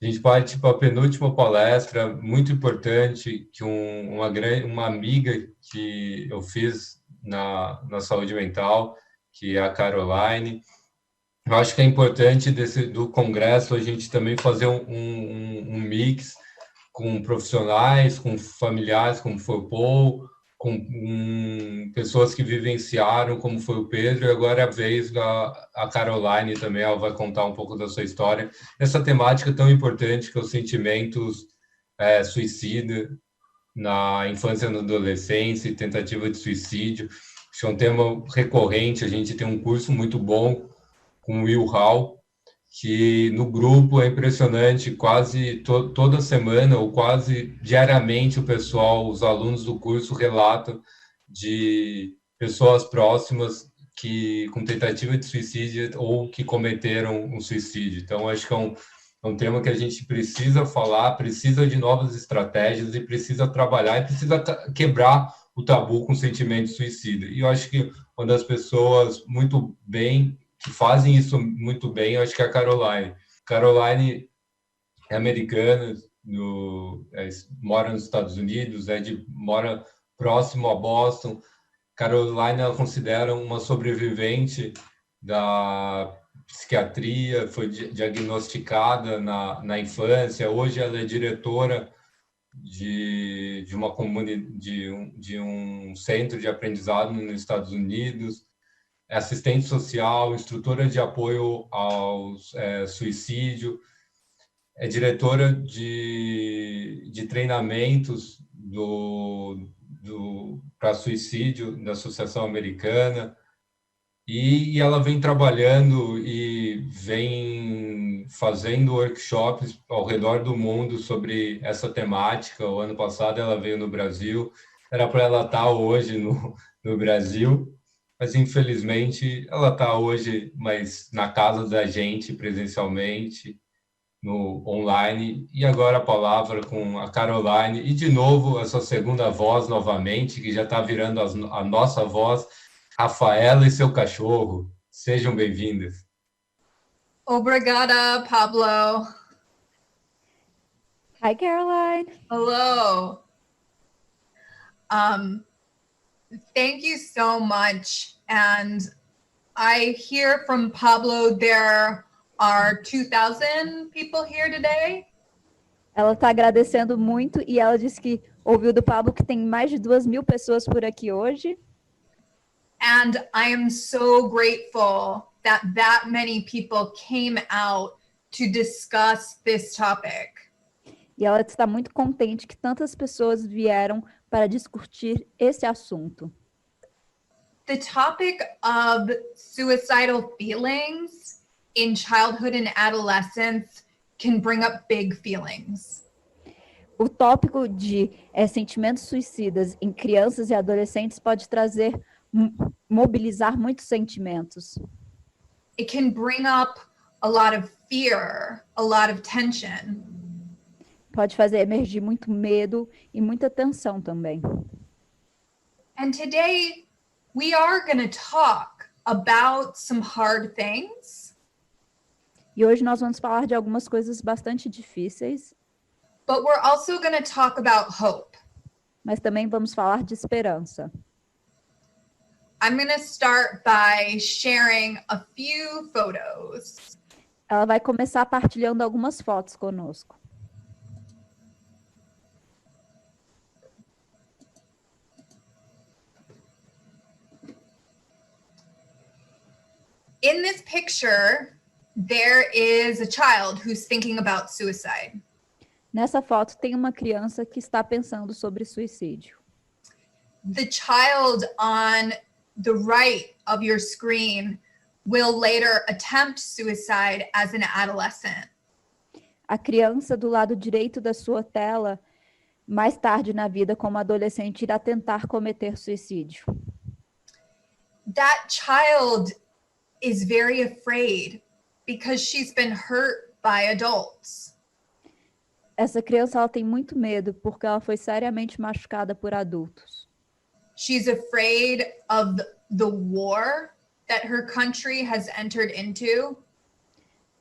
A gente parte para a penúltima palestra, muito importante, que uma amiga que eu fiz na saúde mental, que é a Caroline. Eu acho que é importante do congresso a gente também fazer um mix com profissionais, com familiares, como foi o Paul, com pessoas que vivenciaram, como foi o Pedro, e agora é a vez da Caroline também, ela vai contar um pouco da sua história. Essa temática tão importante que é os sentimentos suicida na infância e na adolescência e tentativa de suicídio. Acho que é um tema recorrente, a gente tem um curso muito bom com o Will Hall, que no grupo é impressionante, quase toda semana ou quase diariamente o pessoal, os alunos do curso relatam de pessoas próximas que com tentativa de suicídio ou que cometeram um suicídio. Então, acho que é um tema que a gente precisa falar, precisa de novas estratégias e precisa trabalhar e precisa quebrar o tabu com o sentimento de suicídio. E eu acho que uma das pessoas muito bem que fazem isso muito bem, eu acho que é a Caroline. Caroline é americana, mora nos Estados Unidos, mora próximo a Boston. Caroline ela considera uma sobrevivente da psiquiatria, foi diagnosticada na infância. Hoje ela é diretora de uma de um centro de aprendizado nos Estados Unidos, é assistente social, instrutora de apoio ao suicídio, é diretora de treinamentos para suicídio da Associação Americana, e ela vem trabalhando e vem fazendo workshops ao redor do mundo sobre essa temática. O ano passado ela veio no Brasil, era para ela estar hoje no Brasil, mas infelizmente ela está hoje mais na casa da gente, presencialmente, no online. E agora a palavra com a Caroline, e de novo essa segunda voz novamente, que já está virando a nossa voz, Rafaela e seu cachorro. Sejam bem-vindas. Obrigada, Pablo. Hi, Caroline. Hello. Thank you so much. And I hear from Pablo there are 2,000 people here today. Ela está agradecendo muito e ela disse que ouviu do Pablo que tem mais de 2.000 pessoas por aqui hoje. And I am so grateful that many people came out to discuss this topic. E ela está muito contente que tantas pessoas vieram para discutir esse assunto. The topic of suicidal feelings in childhood and adolescence can bring up big feelings. O tópico de sentimentos suicidas em crianças e adolescentes pode mobilizar muitos sentimentos. It can bring up a lot of fear, a lot of tension. Pode fazer emergir muito medo e muita tensão também. And today we are going to talk about some hard things. E hoje nós vamos falar de algumas coisas bastante difíceis. But we're also going to talk about hope. Mas também vamos falar de esperança. I'm going to start by sharing a few photos. Ela vai começar partilhando algumas fotos conosco. In this picture, there is a child who's thinking about suicide. Nessa foto tem uma criança que está pensando sobre suicídio. The child on the right of your screen will later attempt suicide as an adolescent. A criança do lado direito da sua tela, mais tarde na vida como adolescente, irá tentar cometer suicídio. That child is very afraid because she's been hurt by adults. Essa criança ela tem muito medo porque ela foi seriamente machucada por adultos. She's afraid of the war that her country has entered into.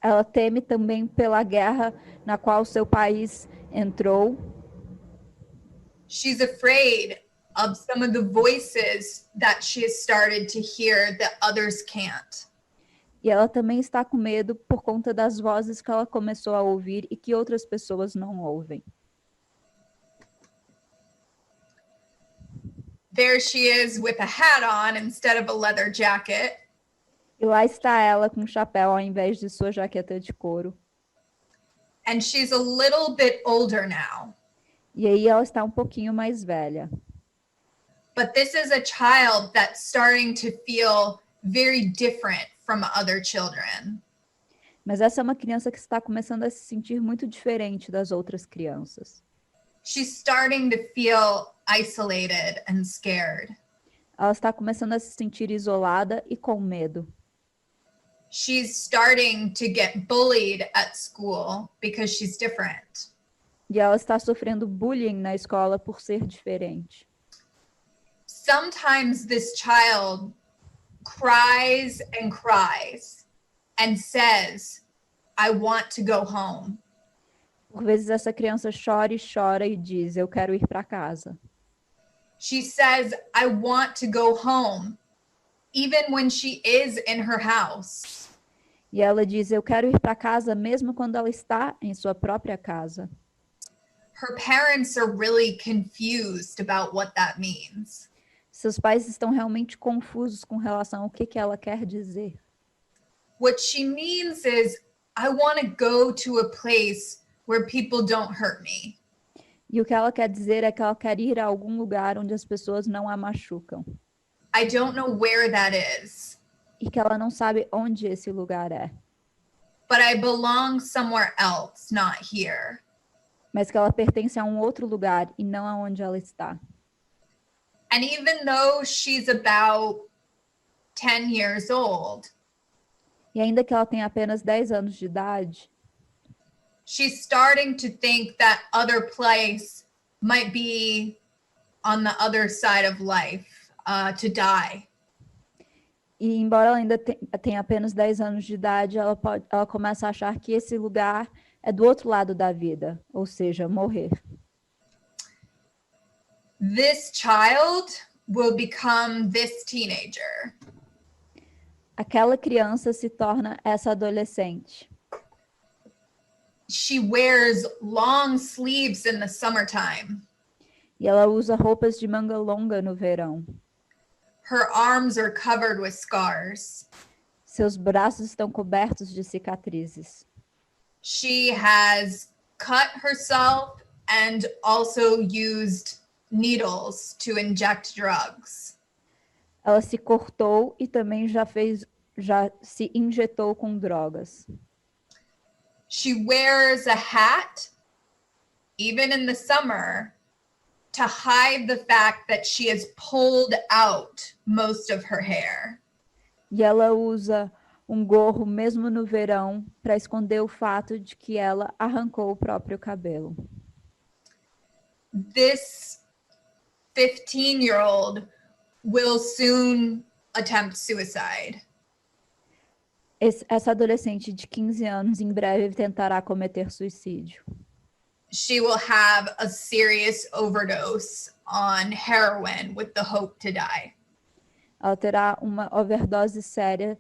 Ela teme também pela guerra na qual seu país entrou. She's afraid of some of the voices that she has started to hear that others can't. E ela também está com medo por conta das vozes que ela começou a ouvir e que outras pessoas não ouvem. There she is with a hat on instead of a leather jacket. E lá está ela com um chapéu ao invés de sua jaqueta de couro. And she's a little bit older now. E aí ela está um pouquinho mais velha. But this is a child that's starting to feel very different from other children. Mas essa é uma criança que está começando a se sentir muito diferente das outras crianças. She's starting to feel isolated and scared. Ela está começando a se sentir isolada e com medo. She's starting to get bullied at school because she's different. E ela está sofrendo bullying na escola por ser diferente. Sometimes this child cries and says, I want to go home. Por vezes essa criança chora e chora e diz, eu quero ir para casa. She says, I want to go home, even when she is in her house. E ela diz, eu quero ir para casa mesmo quando ela está em sua própria casa. Her parents are really confused about what that means. Seus pais estão realmente confusos com relação ao que ela quer dizer. What she means is, I want to go to a place where people don't hurt me. E o que ela quer dizer é que ela quer ir a algum lugar onde as pessoas não a machucam. I don't know where that is, E que ela não sabe onde esse lugar é. but I belong somewhere else, not here. Mas que ela pertence a um outro lugar e não aonde ela está. And even though she's about 10 years old, E ainda que ela tenha apenas 10 anos de idade, she's starting to think that other place might be on the other side of life, to die. e embora ela ainda tenha apenas 10 anos de idade, ela começa a achar que esse lugar é do outro lado da vida, ou seja, morrer. This child will become this teenager. Aquela criança se torna essa adolescente. She wears long sleeves in the summertime. E ela usa roupas de manga longa no verão. Her arms are covered with scars. Seus braços estão cobertos de cicatrizes. She has cut herself and also used needles to inject drugs. Ela se cortou e também já se injetou com drogas. She wears a hat, even in the summer, to hide the fact that she has pulled out most of her hair. E ela usa um gorro mesmo no verão para esconder o fato de que ela arrancou o próprio cabelo. This 15-year-old will soon attempt suicide. Essa adolescente de 15 anos em breve tentará cometer suicídio. She will have a serious overdose on heroin with the hope to die. Ela terá uma overdose séria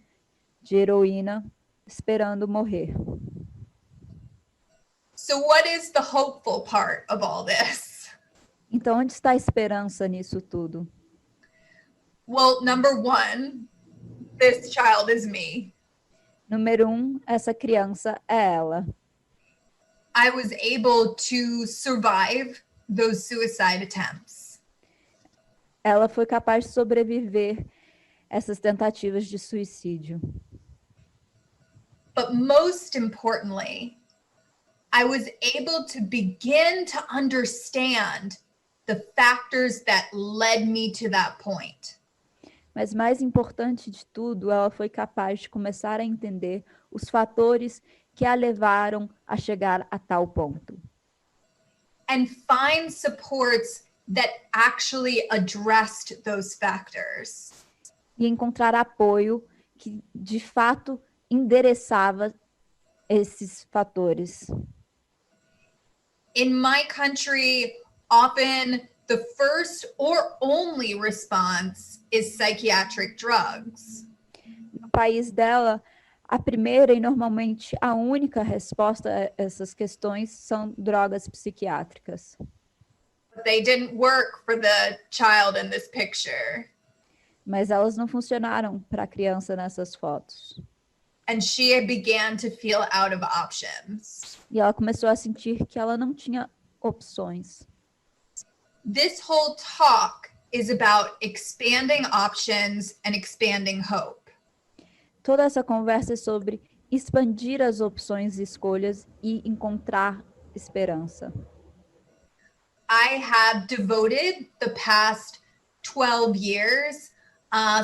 de heroína esperando morrer. So what is the hopeful part of all this? Então, onde está a esperança nisso tudo? Well, number one, this child is me. Número 1, essa criança é ela. I was able to survive those suicide attempts. Ela foi capaz de sobreviver essas tentativas de suicídio. But most importantly, I was able to begin to understand the factors that led me to that point. Mas mais importante de tudo, ela foi capaz de começar a entender os fatores que a levaram a chegar a tal ponto. And find supports that actually addressed those factors. E encontrar apoio que, de fato, endereçava esses fatores. In my country, often the first or only response is psychiatric drugs. No país dela, a primeira e normalmente a única resposta a essas questões são drogas psiquiátricas. But they didn't work for the child in this picture. Mas elas não funcionaram para a criança nessas fotos. And she began to feel out of options. E ela começou a sentir que ela não tinha opções. This whole talk is about expanding options and expanding hope. Toda essa conversa é sobre expandir as opções e escolhas e encontrar esperança. I have devoted the past 12 years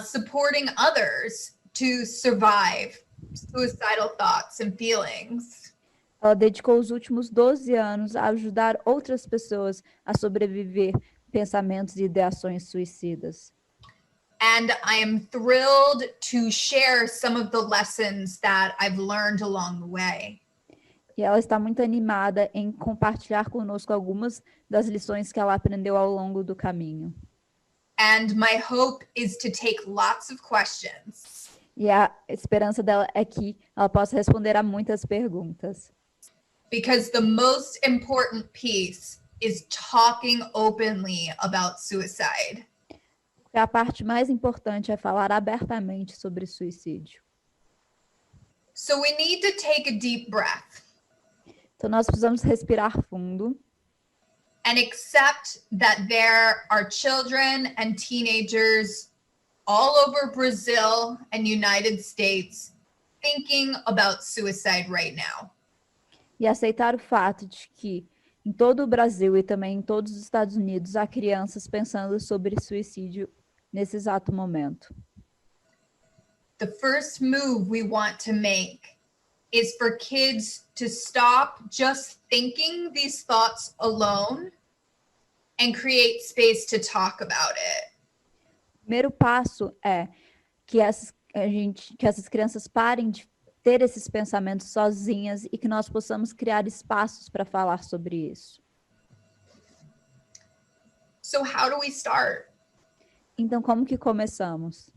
supporting others to survive suicidal thoughts and feelings. Ela dedicou os últimos 12 anos a ajudar outras pessoas a sobreviver pensamentos e ideações suicidas. And I am thrilled to share some of the lessons that I've learned along the way. E ela está muito animada em compartilhar conosco algumas das lições que ela aprendeu ao longo do caminho. And my hope is to take lots of questions. E a esperança dela é que ela possa responder a muitas perguntas. Because the most important piece is talking openly about suicide. Porque a parte mais importante é falar abertamente sobre suicídio. So we need to take a deep breath Então nós precisamos respirar fundo and accept that there are children and teenagers all over Brazil and United States thinking about suicide right now. e aceitar o fato de que em todo o Brasil e também em todos os Estados Unidos há crianças pensando sobre suicídio nesse exato momento. The first move we want to make is for kids to stop just thinking these thoughts alone and create space to talk about it. O primeiro passo é que essas crianças parem de ter esses pensamentos sozinhas e que nós possamos criar espaços para falar sobre isso. So how do we start? Então, como que começamos?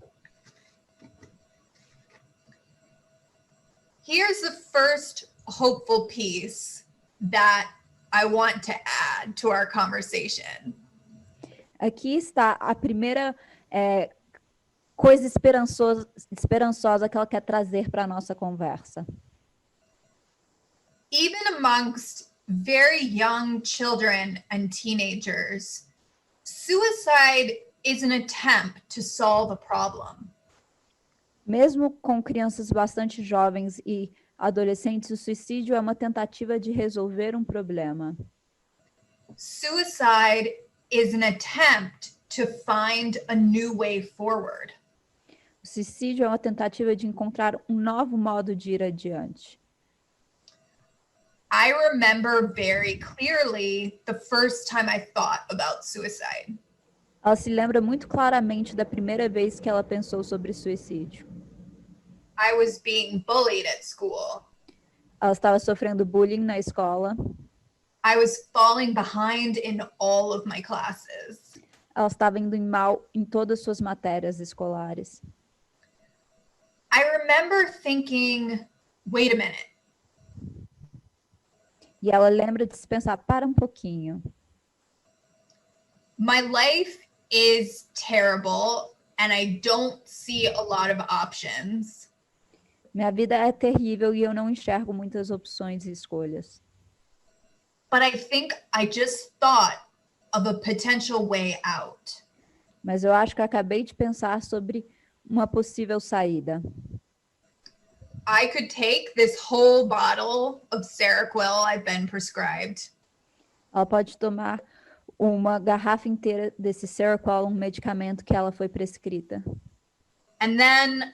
Here's the first hopeful piece that I want to add to our conversation. Aqui está a primeira coisa esperançosa que ela quer trazer para a nossa conversa. Even amongst very young children and teenagers, suicide is an attempt to solve a problem. Mesmo com crianças bastante jovens e adolescentes, o suicídio é uma tentativa de resolver um problema. Suicide is an attempt to find a new way forward. O suicídio é uma tentativa de encontrar um novo modo de ir adiante. I remember very clearly the first time I thought about suicide. Ela se lembra muito claramente da primeira vez que ela pensou sobre suicídio. I was being bullied at school. Ela estava sofrendo bullying na escola. I was falling behind in all of my classes. Ela estava indo mal em todas as suas matérias escolares. I remember thinking, wait a minute. E ela lembra de se pensar, para um pouquinho. My life is terrible and I don't see a lot of options. Minha vida é terrível e eu não enxergo muitas opções e escolhas. But I think I just thought of a potential way out. Mas eu acho que eu acabei de pensar sobre uma possível saída. I could take this whole bottle of Seroquel I've been prescribed. Ela pode tomar uma garrafa inteira desse Seroquel, um medicamento que ela foi prescrita. And then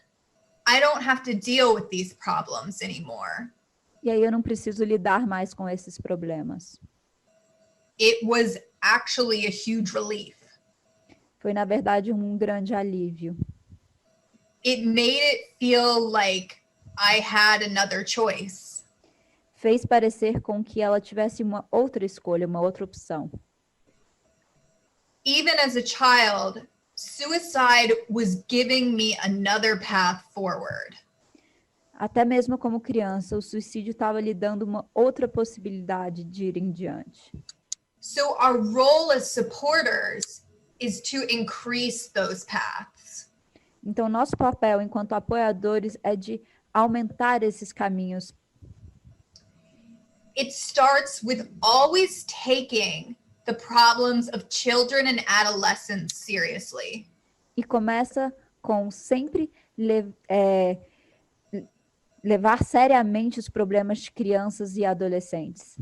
I don't have to deal with these problems anymore. E aí eu não preciso lidar mais com esses problemas. It was actually a huge relief. Foi, na verdade, um grande alívio. It made it feel like I had another choice. fez parecer com que ela tivesse uma outra escolha, uma outra opção. Even as a child, suicide was giving me another path forward. Até mesmo como criança, o suicídio estava lhe dando uma outra possibilidade de ir em diante. So our role as supporters is to increase those paths. Então, nosso papel enquanto apoiadores é de aumentar esses caminhos. It starts with always taking the problems of children and adolescents seriously. E começa com sempre levar seriamente os problemas de crianças e adolescentes.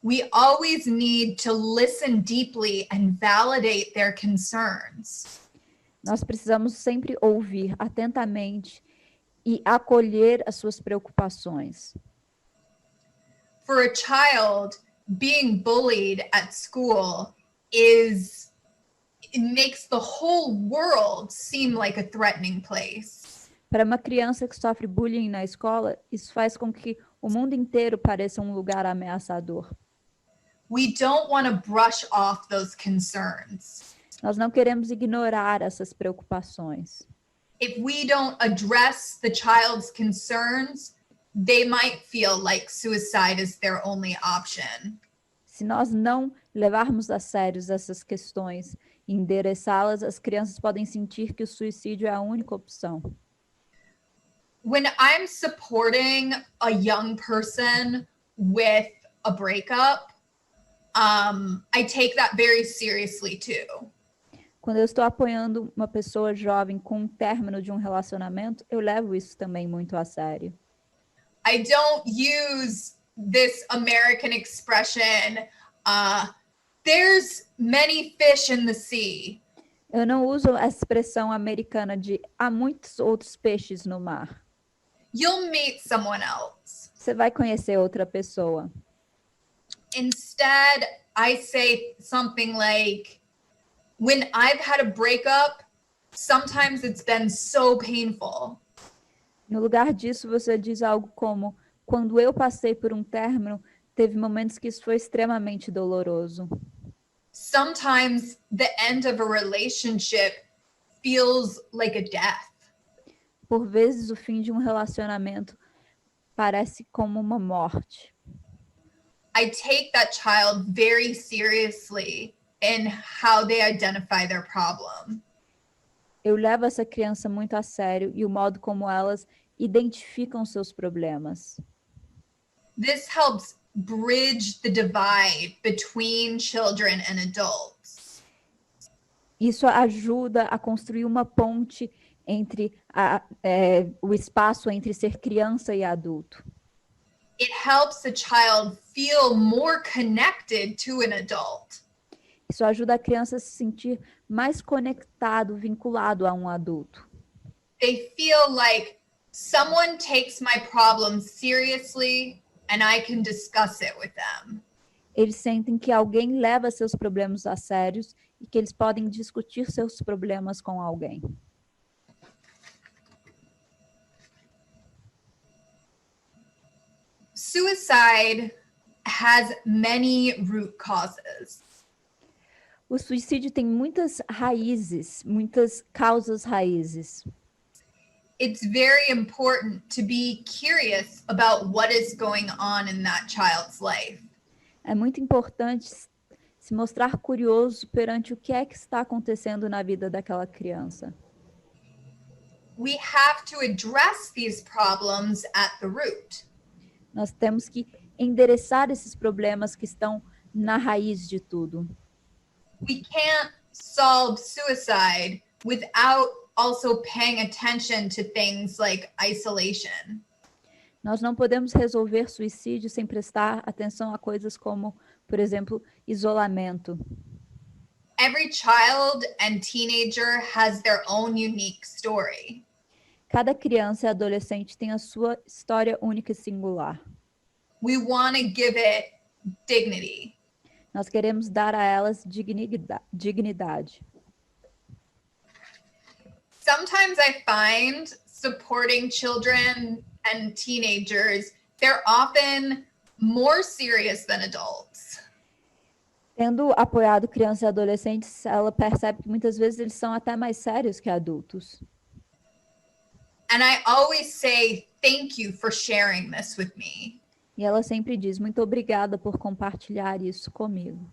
We always need to listen deeply and validate their concerns. Nós precisamos sempre ouvir atentamente e acolher as suas preocupações. For a child, being bullied at school it makes the whole world seem like a threatening place. Para uma criança que sofre bullying na escola, isso faz com que o mundo inteiro pareça um lugar ameaçador. We don't want to brush off those concerns. Nós não queremos ignorar essas preocupações. If we don't address the child's concerns, they might feel like suicide is their only option. Se nós não levarmos a sério essas questões e endereçá-las, as crianças podem sentir que o suicídio é a única opção. When I'm supporting a young person with a breakup, I take that very seriously too. Quando eu estou apoiando uma pessoa jovem com um término de um relacionamento, eu levo isso também muito a sério. I don't use this American expression, there's many fish in the sea. Eu não uso essa expressão americana de há muitos outros peixes no mar. You'll meet someone else. Você vai conhecer outra pessoa. Instead, I say something like, when I've had a breakup, sometimes it's been so painful. No lugar disso, você diz algo como: quando eu passei por um término, teve momentos que isso foi extremamente doloroso. Sometimes the end of a relationship feels like a death. Por vezes, o fim de um relacionamento parece como uma morte. I take that child very seriously in how they identify their problem. Eu levo essa criança muito a sério e o modo como elas identificam seus problemas. This helps bridge the divide between children and adults. Isso ajuda a construir uma ponte entre o espaço entre ser criança e adulto. It helps a child feel more connected to an adult. Isso ajuda a criança a se sentir mais conectado, vinculado a um adulto. They feel like someone takes my problem seriously and I can discuss it with them. Eles sentem que alguém leva seus problemas a sérios e que eles podem discutir seus problemas com alguém. Suicide has many root causes. O suicídio tem muitas raízes, muitas causas raízes. It's very important to be curious about what is going on in that child's life. É muito importante se mostrar curioso perante o que é que está acontecendo na vida daquela criança. We have to address these problems at the root. Nós temos que endereçar esses problemas que estão na raiz de tudo. We can't solve suicide without also paying attention to things like isolation. Nós não podemos resolver suicídio sem prestar atenção a coisas como, por exemplo, isolamento. Every child and teenager has their own unique story. Cada criança e adolescente tem a sua história única e singular. We want to give it dignity. Nós queremos dar a elas dignidade. Sometimes I find supporting children and teenagers they're often more serious than adults. Tendo apoiado crianças e adolescentes, ela percebe que muitas vezes eles são até mais sérios que adultos. And I always say, thank you for sharing this with me. E ela sempre diz, muito obrigada por compartilhar isso comigo.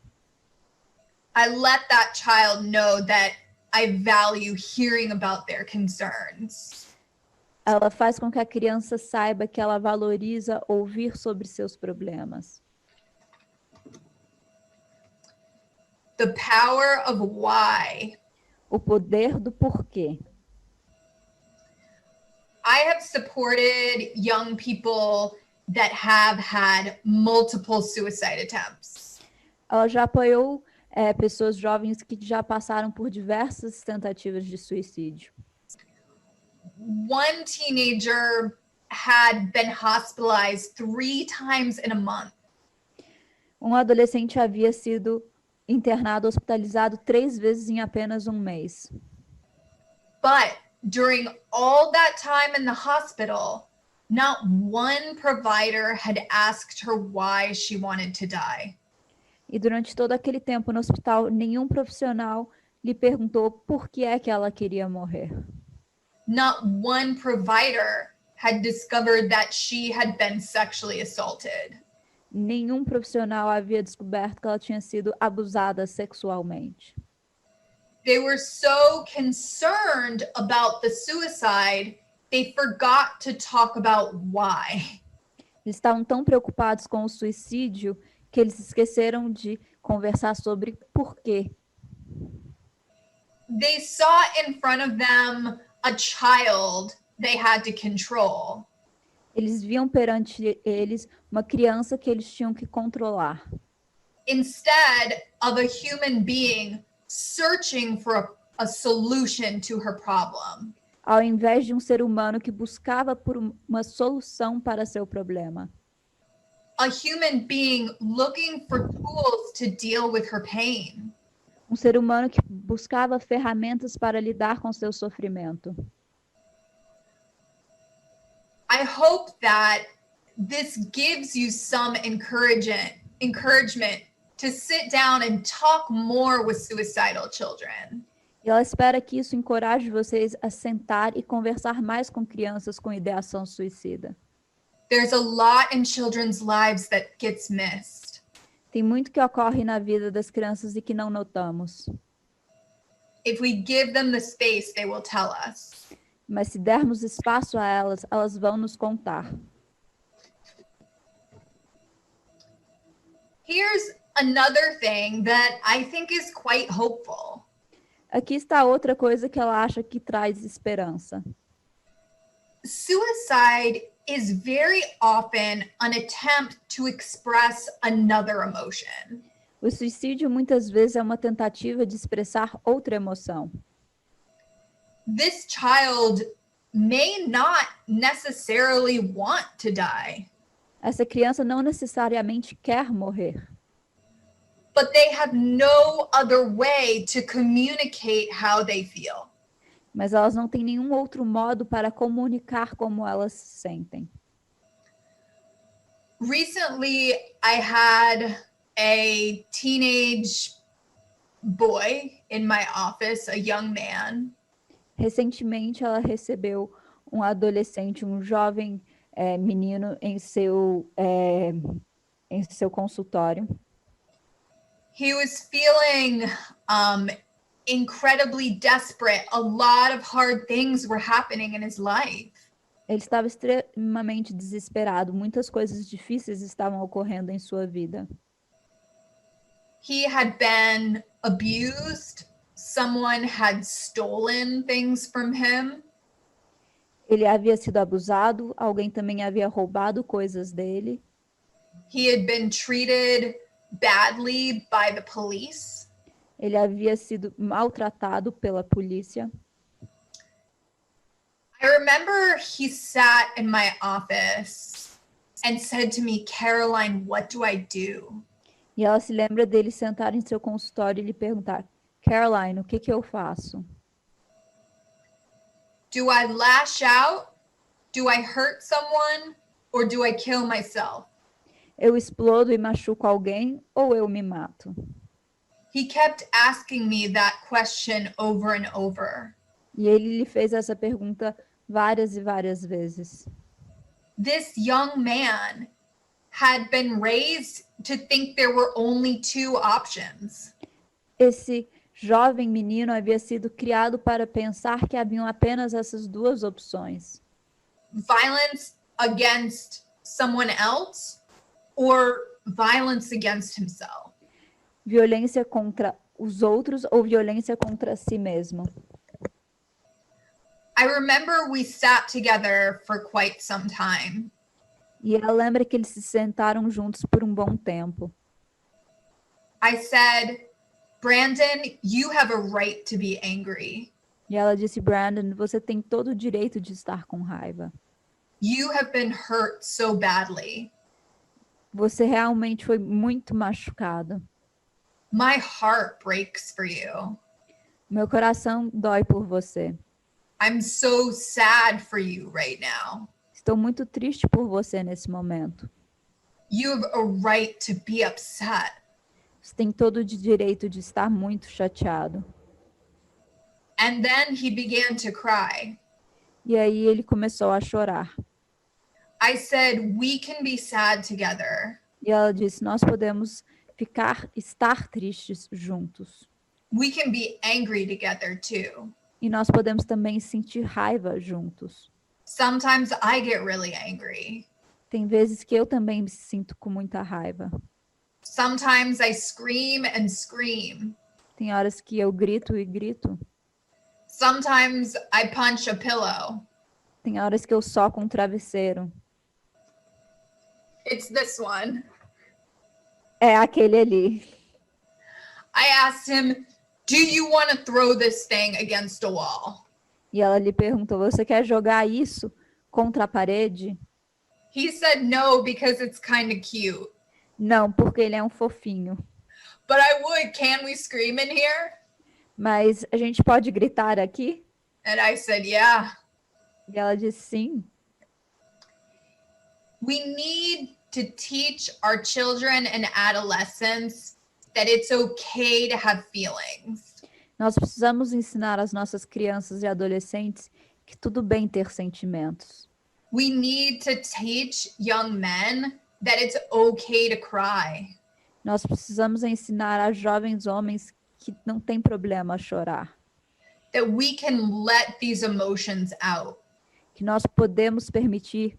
I let that child know that I value hearing about their concerns. Ela faz com que a criança saiba que ela valoriza ouvir sobre seus problemas. The power of why. O poder do porquê. I have supported young people that have had multiple suicide attempts. Ela já apoiou pessoas jovens que já passaram por diversas tentativas de suicídio. One teenager had been hospitalized 3 times in a month. Um adolescente havia sido internado, hospitalizado 3 vezes em apenas um mês. But during all that time in the hospital, not one provider had asked her why she wanted to die. E durante todo aquele tempo no hospital, nenhum profissional lhe perguntou por que é que ela queria morrer. Not one provider had discovered that she had been sexually assaulted. Nenhum profissional havia descoberto que ela tinha sido abusada sexualmente. They were so concerned about the suicide, they forgot to talk about why. Eles estavam tão preocupados com o suicídio que eles esqueceram de conversar sobre por quê. They saw in front of them a child they had to control. Eles viam perante eles uma criança que eles tinham que controlar. Instead of a human being searching for a solution to her problem. Ao invés de um ser humano que buscava por uma solução para seu problema. A human being looking for tools to deal with her pain. Um ser humano que buscava ferramentas para lidar com seu sofrimento. I hope that this gives you some encouragement to sit down and talk more with suicidal children. E ela espera que isso encoraje vocês a sentar e conversar mais com crianças com ideação suicida. There's a lot in children's lives that gets missed. Tem muito que ocorre na vida das crianças e que não notamos. If we give them the space, they will tell us. Mas se dermos espaço a elas, elas vão nos contar. Here's another thing that I think is quite hopeful. Aqui está outra coisa que ela acha que traz esperança. Suicide is very often an attempt to express another emotion. O suicídio muitas vezes é uma tentativa de expressar outra emoção. This child may not necessarily want to die, Essa criança não necessariamente quer morrer, but they have no other way to communicate how they feel. mas elas não têm nenhum outro modo para comunicar como elas se sentem. Recently, I had a teenage boy in my office, a young man, Recentemente, ela recebeu um adolescente, um jovem menino em seu consultório. he was feeling incredibly desperate. A lot of hard things were happening in his life. Ele estava extremamente desesperado, muitas coisas difíceis estavam ocorrendo em sua vida. He had been abused. Someone had stolen things from him. Ele havia sido abusado, alguém também havia roubado coisas dele. He had been treated badly by the police. Ele havia sido maltratado pela polícia. I remember he sat in my office and said to me, Caroline, what do I do? E ela se lembra dele sentar em seu consultório e lhe perguntar: Caroline, o que eu faço? Do I lash out? Do I hurt someone? or do I kill myself? Eu explodo e machuco alguém ou eu me mato? He kept asking me that question over and over. E ele lhe fez essa pergunta várias e várias vezes. This young man had been raised to think there were only two options. Esse jovem menino havia sido criado para pensar que haviam apenas essas duas opções: Violence against someone else or violence against himself. violência contra os outros ou violência contra si mesmo. I remember we sat together for quite some time. E ela lembra que eles se sentaram juntos por um bom tempo. I said, Brandon, you have a right to be angry. E ela disse: Brandon, você tem todo o direito de estar com raiva. You have been hurt so badly. Você realmente foi muito machucado. My heart breaks for you. Meu coração dói por você. I'm so sad for you right now. Estou muito triste por você nesse momento. You have a right to be upset. Você tem todo o direito de estar muito chateado. And then he began to cry. E aí ele começou a chorar. I said, we can be sad together. E ela disse: nós podemos estar tristes juntos. We can be angry together too. E nós podemos também sentir raiva juntos. Sometimes I get really angry. Tem vezes que eu também me sinto com muita raiva. Sometimes I scream and scream. Tem horas que eu grito e grito. Sometimes I punch a pillow. Tem horas que eu soco um travesseiro. It's this one. É aquele ali. I asked him, do you want to throw this thing against a wall? E ela lhe perguntou: você quer jogar isso contra a parede? He said no because it's kind of cute. Não, porque ele é um fofinho. But I would. Can we scream in here? Mas a gente pode gritar aqui? And I said, yeah. E ela disse sim. We need to teach our children and adolescents that it's okay to have feelings. Nós precisamos ensinar às nossas crianças e adolescentes que tudo bem ter sentimentos. We need to teach young men that it's okay to cry. Nós precisamos ensinar a jovens homens que não tem problema chorar. That we can let these emotions out. Que nós podemos permitir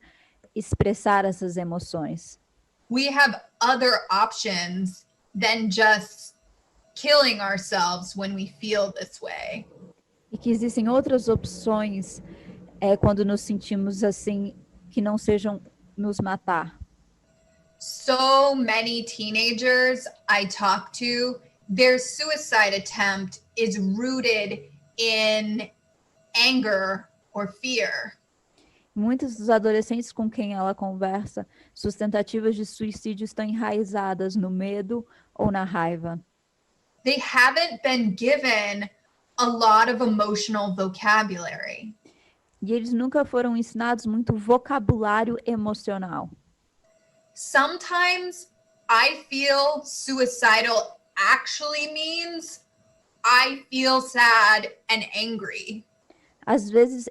expressar essas emoções. We have other options than just killing ourselves when we feel this way. E que existem outras opções quando nos sentimos assim, que não sejam nos matar. So many teenagers I talk to, their suicide attempt is rooted in anger or fear. Muitos dos adolescentes com quem ela conversa, suas tentativas de suicídio estão enraizadas no medo ou na raiva. They haven't been given a lot of emotional vocabulary. E eles nunca foram ensinados muito vocabulário emocional. Sometimes I feel suicidal actually means I feel sad and angry. Às vezes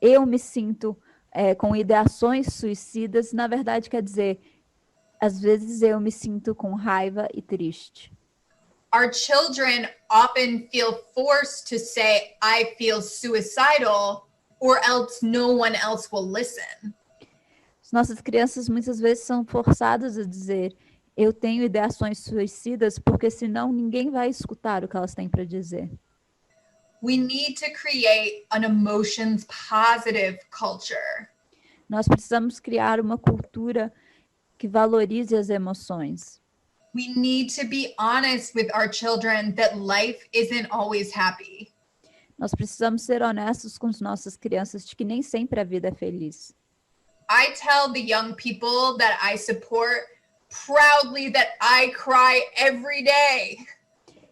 eu me sinto com ideações suicidas, na verdade quer dizer, às vezes eu me sinto com raiva e triste. Our children often feel forced to say, I feel suicidal, or else no one else will listen. As nossas crianças muitas vezes são forçadas a dizer: eu tenho ideações suicidas, porque senão ninguém vai escutar o que elas têm para dizer. We need to create an emotions positive culture. Nós precisamos criar uma cultura que valorize as emoções. We need to be honest with our children that life isn't always happy. Nós precisamos ser honestos com as nossas crianças de que nem sempre a vida é feliz. I tell the young people that I support proudly that I cry every day.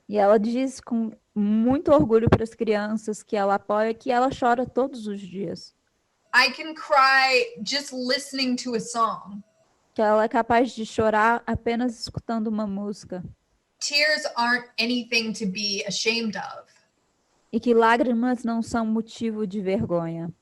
E ela diz com muito orgulho para as crianças que ela apoia que ela chora todos os dias. I can cry just listening to a song. Que ela é capaz de chorar apenas escutando uma música. Tears aren't anything to be ashamed of. E que lágrimas não são motivo de vergonha.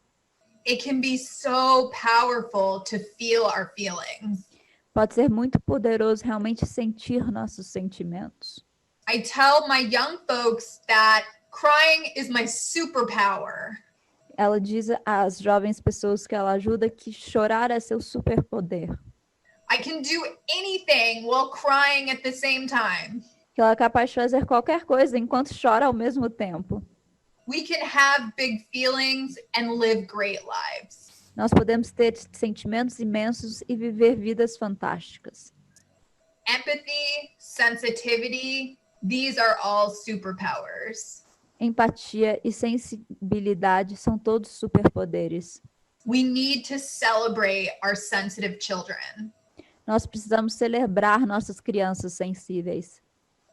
It can be so powerful to feel our feelings. Pode ser muito poderoso realmente sentir nossos sentimentos. I tell my young folks that crying is my superpower. Ela diz às jovens pessoas que ela ajuda que chorar é seu superpoder. I can do anything while crying at the same time. Que ela é capaz de fazer qualquer coisa enquanto chora ao mesmo tempo. We can have big feelings and live great lives. Nós podemos ter sentimentos imensos e viver vidas fantásticas. Empathy, sensitivity, these are all superpowers. Empatia e sensibilidade são todos superpoderes. We need to celebrate our sensitive children, Nós precisamos celebrar nossas crianças sensíveis.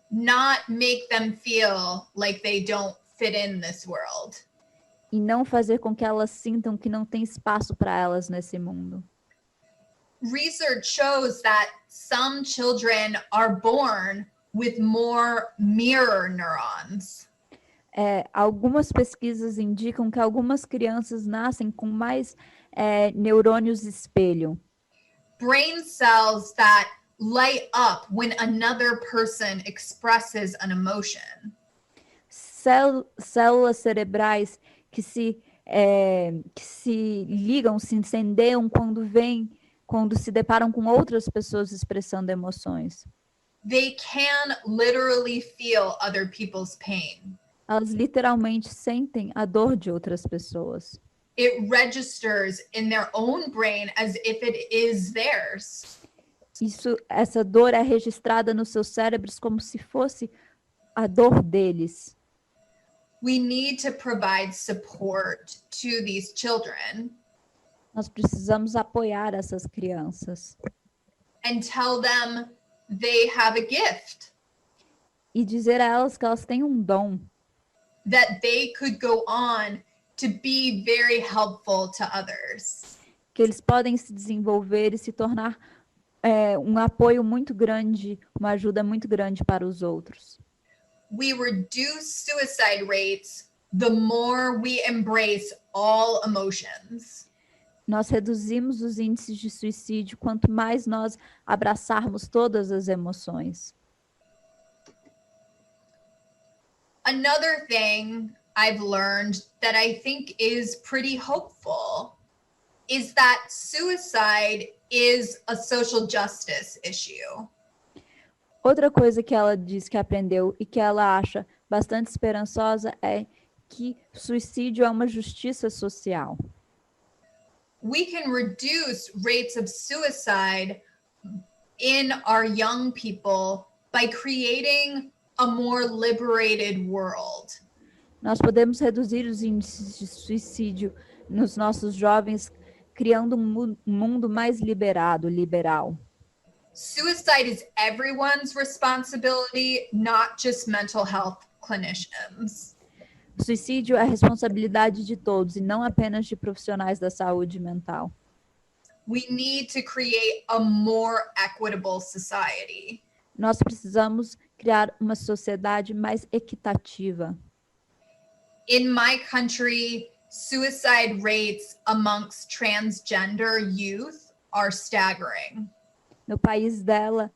not make them feel like they don't fit in this world. E não fazer com que elas sintam que não tem espaço para elas nesse mundo. Research shows that some children are born with more mirror neurons. Algumas pesquisas indicam que algumas crianças nascem com mais neurônios espelho. Brain cells that light up when another person expresses an emotion. Células cerebrais que se ligam, se incendeiam quando se deparam com outras pessoas expressando emoções. They can literally feel other people's pain. Elas literalmente sentem a dor de outras pessoas. It registers in their own brain as if it is theirs. Essa dor é registrada nos seus cérebros como se fosse a dor deles. We need to provide support to these children Nós precisamos apoiar essas crianças and tell them they have a gift, e dizer a elas que elas têm um dom, that they could go on to be very helpful to others. que eles podem se desenvolver e se tornar um apoio muito grande, uma ajuda muito grande para os outros. We reduce suicide rates the more we embrace all emotions. Nós reduzimos os índices de suicídio quanto mais nós abraçarmos todas as emoções. Another thing I've learned that I think is pretty hopeful is that suicide is a social justice issue. Outra coisa que ela diz que aprendeu e que ela acha bastante esperançosa é que suicídio é uma justiça social. We can reduce rates of suicide in our young people by creating a more liberated world. Nós podemos reduzir os índices de suicídio nos nossos jovens criando um mundo mais liberal. Suicide is everyone's responsibility, not just mental health clinicians. O suicídio é a responsabilidade de todos e não apenas de profissionais da saúde mental. We need to create a more equitable society. Nós precisamos criar uma sociedade mais equitativa. In my country, suicide rates amongst transgender youth are staggering. No país dela,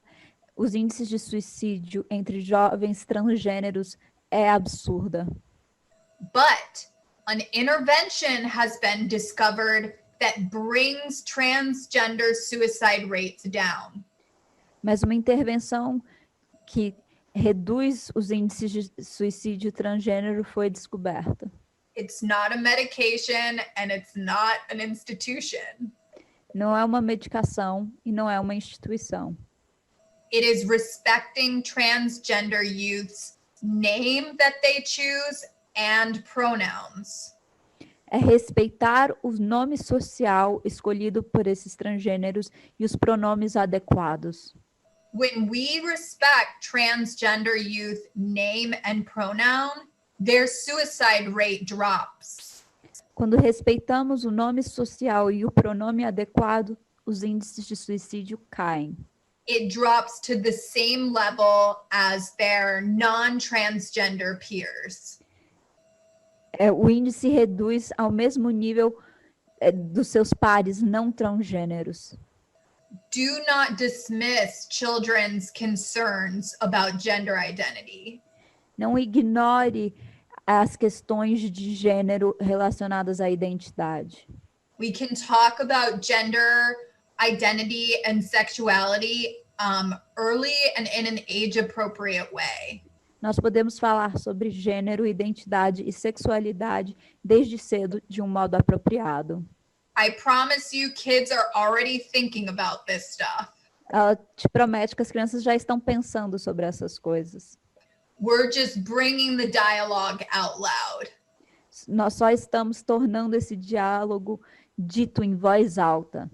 os índices de suicídio entre jovens transgêneros é absurda. But an intervention has been discovered that brings transgender suicide rates down. Mas uma intervenção que reduz os índices de suicídio transgênero foi descoberta. It's not a medication and it's not an institution. Não é uma medicação e não é uma instituição. It is respecting transgender youth's name that they choose and pronouns. É respeitar o nome social escolhido por esses transgêneros e os pronomes adequados. When we respect transgender youth name and pronoun, their suicide rate drops. Quando respeitamos o nome social e o pronome adequado, os índices de suicídio caem. It drops to the same level as their non-transgender peers. O índice reduz ao mesmo nível dos seus pares não transgêneros. Do not dismiss children's concerns about gender identity. Não ignore as questões de gênero relacionadas à identidade. We can talk about gender identity and sexuality early and in an age-appropriate way. Nós podemos falar sobre gênero, identidade e sexualidade desde cedo de um modo apropriado. I promise you, kids are already thinking about this stuff. Ela te promete que as crianças já estão pensando sobre essas coisas. We're just bringing the dialogue out loud. Nós só estamos tornando esse diálogo dito em voz alta.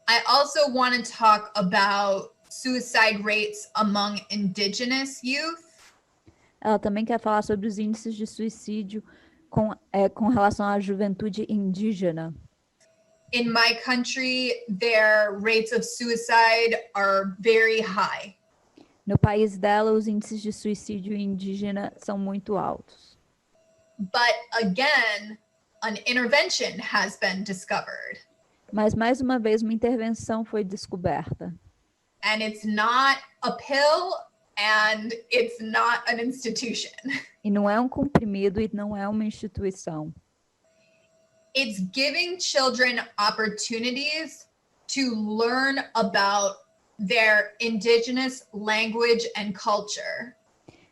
I also want to talk about suicide rates among indigenous youth. Ela também quer falar sobre os índices de suicídio com relação à juventude indígena. In my country, their rates of suicide are very high. No país dela, os índices de suicídio indígena são muito altos. But again, an intervention has been discovered. Mas, mais uma vez, uma intervenção foi descoberta. And it's not a pill and it's not an institution. E não é um comprimido e não é uma instituição. It's giving children opportunities to learn about their indigenous language and culture.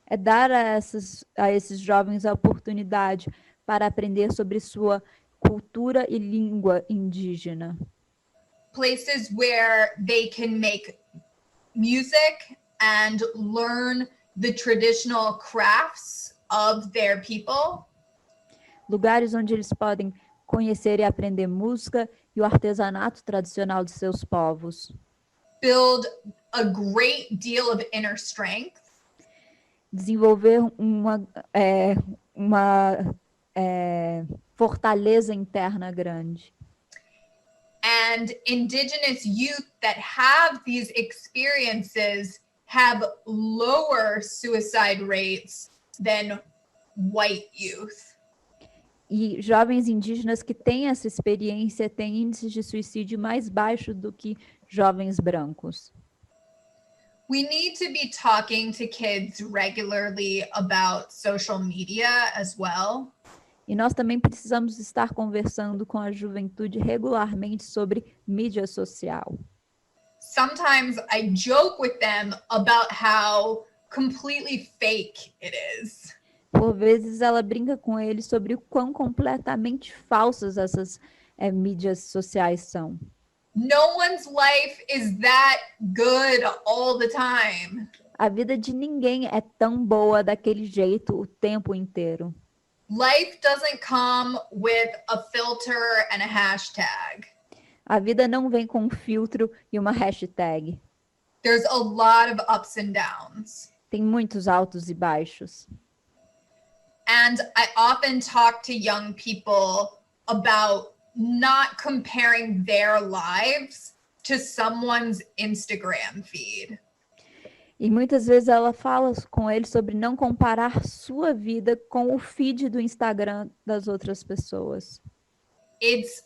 É dar a esses jovens a oportunidade para aprender sobre sua cultura e língua indígena. Places where they can make music and learn the traditional crafts of their people. Lugares onde eles podem conhecer e aprender música e o artesanato tradicional de seus povos. Build a great deal of inner strength. Desenvolver uma fortaleza interna grande. And indigenous youth that have these experiences have lower suicide rates than white youth. E jovens indígenas que têm essa experiência têm índices de suicídio mais baixos do que jovens brancos. We need to be talking to kids regularly about social media as well. E nós também precisamos estar conversando com a juventude regularmente sobre mídia social. Sometimes I joke with them about how completely fake it is. Por vezes ela brinca com eles sobre o quão completamente falsas essas mídias sociais são. No one's life is that good all the time. A vida de ninguém é tão boa daquele jeito o tempo inteiro. Life doesn't come with a filter and a hashtag. A vida não vem com um filtro e uma hashtag. There's a lot of ups and downs. Tem muitos altos e baixos. And I often talk to young people about not comparing their lives to someone's Instagram feed. E muitas vezes ela fala com eles sobre não comparar sua vida com o feed do Instagram das outras pessoas. It's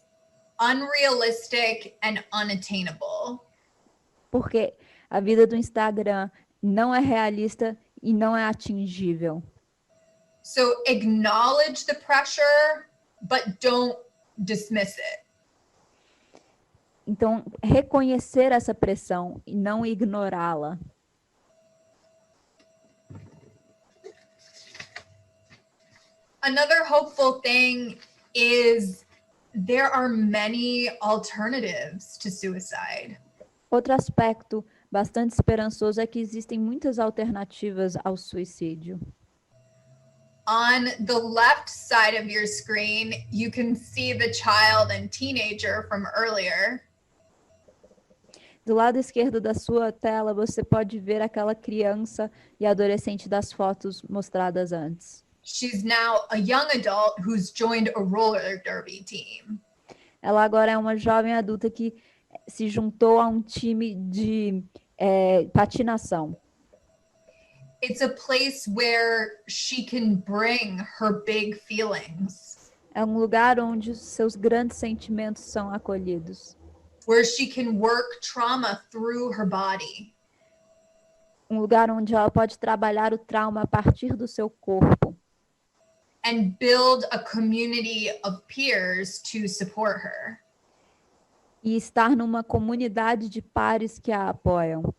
unrealistic and unattainable. Porque a vida do Instagram não é realista e não é atingível. So acknowledge the pressure, but don't dismiss it. Então, reconhecer essa pressão e não ignorá-la. Another hopeful thing is there are many alternatives to suicide. Outro aspecto bastante esperançoso é que existem muitas alternativas ao suicídio. On the left side of your screen, you can see the child and teenager from earlier. Do lado esquerdo da sua tela, você pode ver aquela criança e adolescente das fotos mostradas antes. She's now a young adult who's joined a roller derby team. Ela agora é uma jovem adulta que se juntou a um time de patinação. It's a place where she can bring her big feelings, É um lugar onde os seus grandes sentimentos são acolhidos. where she can work trauma through her body. Um lugar onde ela pode trabalhar o trauma a partir do seu corpo. And build a community of peers to support her. E estar numa comunidade de pares que a apoiam.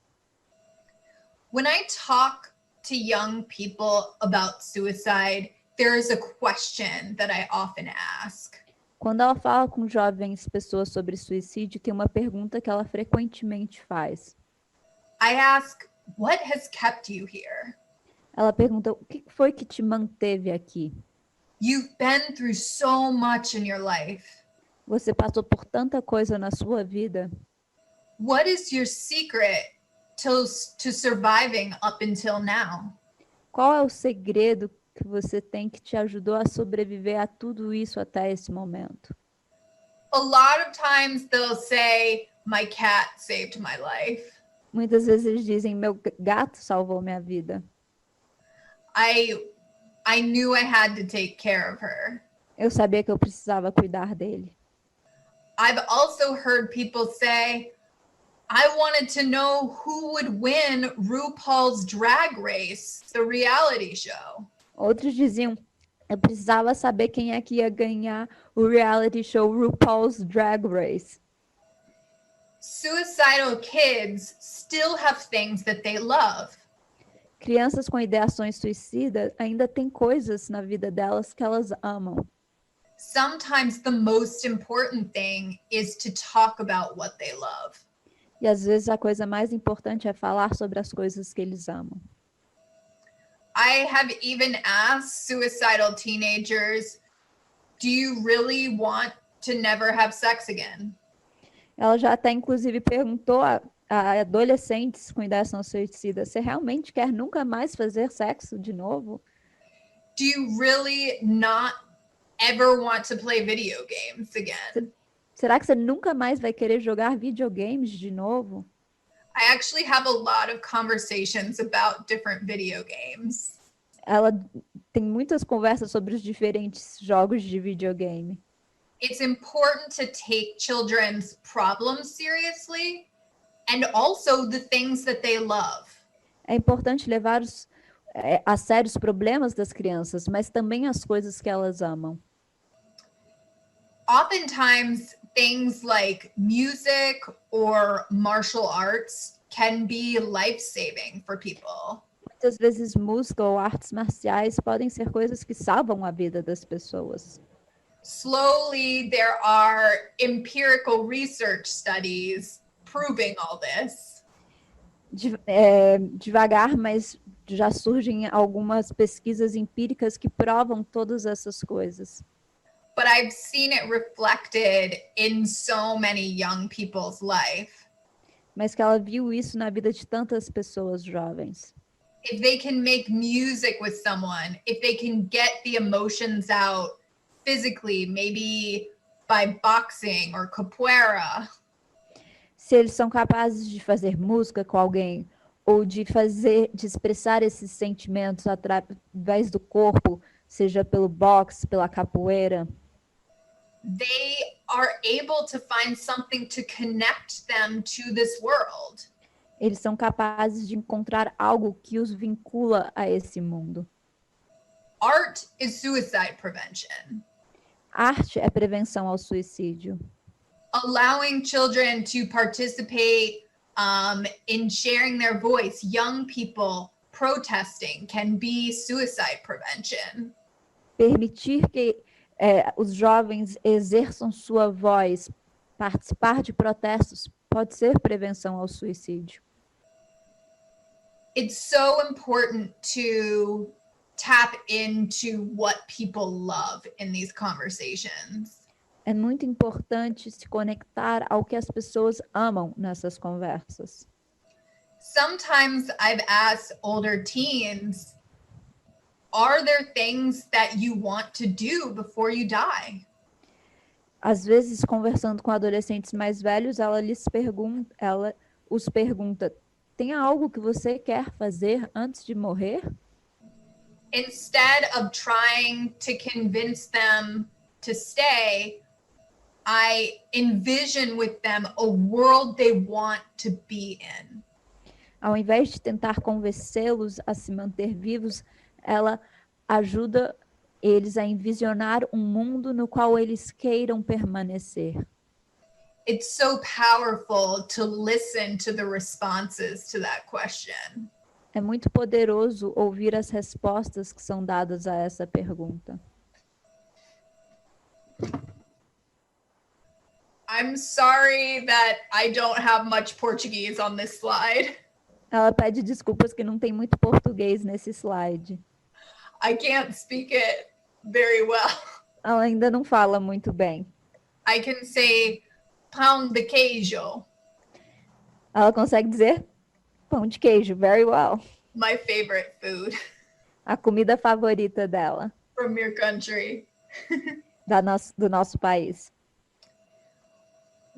When I talk to young people about suicide, there is a question that I often ask. Quando ela fala com jovens pessoas sobre suicídio, tem uma pergunta que ela frequentemente faz. I ask, what has kept you here? Ela pergunta, o que foi que te manteve aqui? You've been through so much in your life. Você passou por tanta coisa na sua vida. What is your secret to surviving up until now? Qual é o segredo que você tem que te ajudou a sobreviver a tudo isso até esse momento? A lot of times they'll say, my cat saved my life. Muitas vezes eles dizem, meu gato salvou minha vida. I knew I had to take care of her. Eu sabia que eu precisava cuidar dele. I've also heard people say, I wanted to know who would win RuPaul's Drag Race, the reality show. Outros diziam, eu precisava saber quem é que ia ganhar o reality show RuPaul's Drag Race. Suicidal kids still have things that they love. Crianças com ideações suicidas ainda têm coisas na vida delas que elas amam. Sometimes the most important thing is to talk about what they love. E às vezes a coisa mais importante é falar sobre as coisas que eles amam. I have even asked suicidal teenagers, do you really want to never have sex again? Ela já até inclusive perguntou a adolescentes com ideação suicida, você realmente quer nunca mais fazer sexo de novo? Do you really not ever want to play video games again? Será que você nunca mais vai querer jogar videogames de novo? I actually have a lot of conversations about different video games. Ela tem muitas conversas sobre os diferentes jogos de videogame. It's important to take children's problems seriously and also the things that they love. É importante levar a sério os problemas das crianças, mas também as coisas que elas amam. Oftentimes, things like music or martial arts can be life-saving for people. Muitas vezes música ou artes marciais podem ser coisas que salvam a vida das pessoas. Slowly, there are empirical research studies proving all this. Devagar, mas já surgem algumas pesquisas empíricas que provam todas essas coisas. But I've seen it reflected in so many young people's life. Mas que ela viu isso na vida de tantas pessoas jovens. If they can make music with someone, if they can get the emotions out physically, maybe by boxing or capoeira. Se eles são capazes de fazer música com alguém ou de expressar esses sentimentos através do corpo, seja pelo boxe, pela capoeira, they are able to find something to connect them to this world. Eles são capazes de encontrar algo que os vincula a esse mundo. Art is suicide prevention. Arte é prevenção ao suicídio. Allowing children to participate in sharing their voice, young people protesting can be suicide prevention. Permitir que os jovens exerçam sua voz, participar de protestos, pode ser prevenção ao suicídio. It's so important to tap into what people love in these conversations. É muito importante se conectar ao que as pessoas amam nessas conversas. Sometimes I've asked older teens, are there things that you want to do before you die? Às vezes, conversando com adolescentes mais velhos, ela os pergunta: tem algo que você quer fazer antes de morrer? Instead of trying to convince them to stay, I envision with them a world they want to be in. Ao invés de tentar convencê-los a se manter vivos, ela ajuda eles a envisionar um mundo no qual eles queiram permanecer. It's so powerful to listen to the responses to that question. É muito poderoso ouvir as respostas que são dadas a essa pergunta. I'm sorry that I don't have much Portuguese on this slide. Ela pede desculpas que não tem muito português nesse slide. I can't speak it very well. Ela ainda não fala muito bem. I can say pão de queijo, Ela consegue dizer pão de queijo, very well. my favorite food A comida favorita dela, from your country. do nosso país.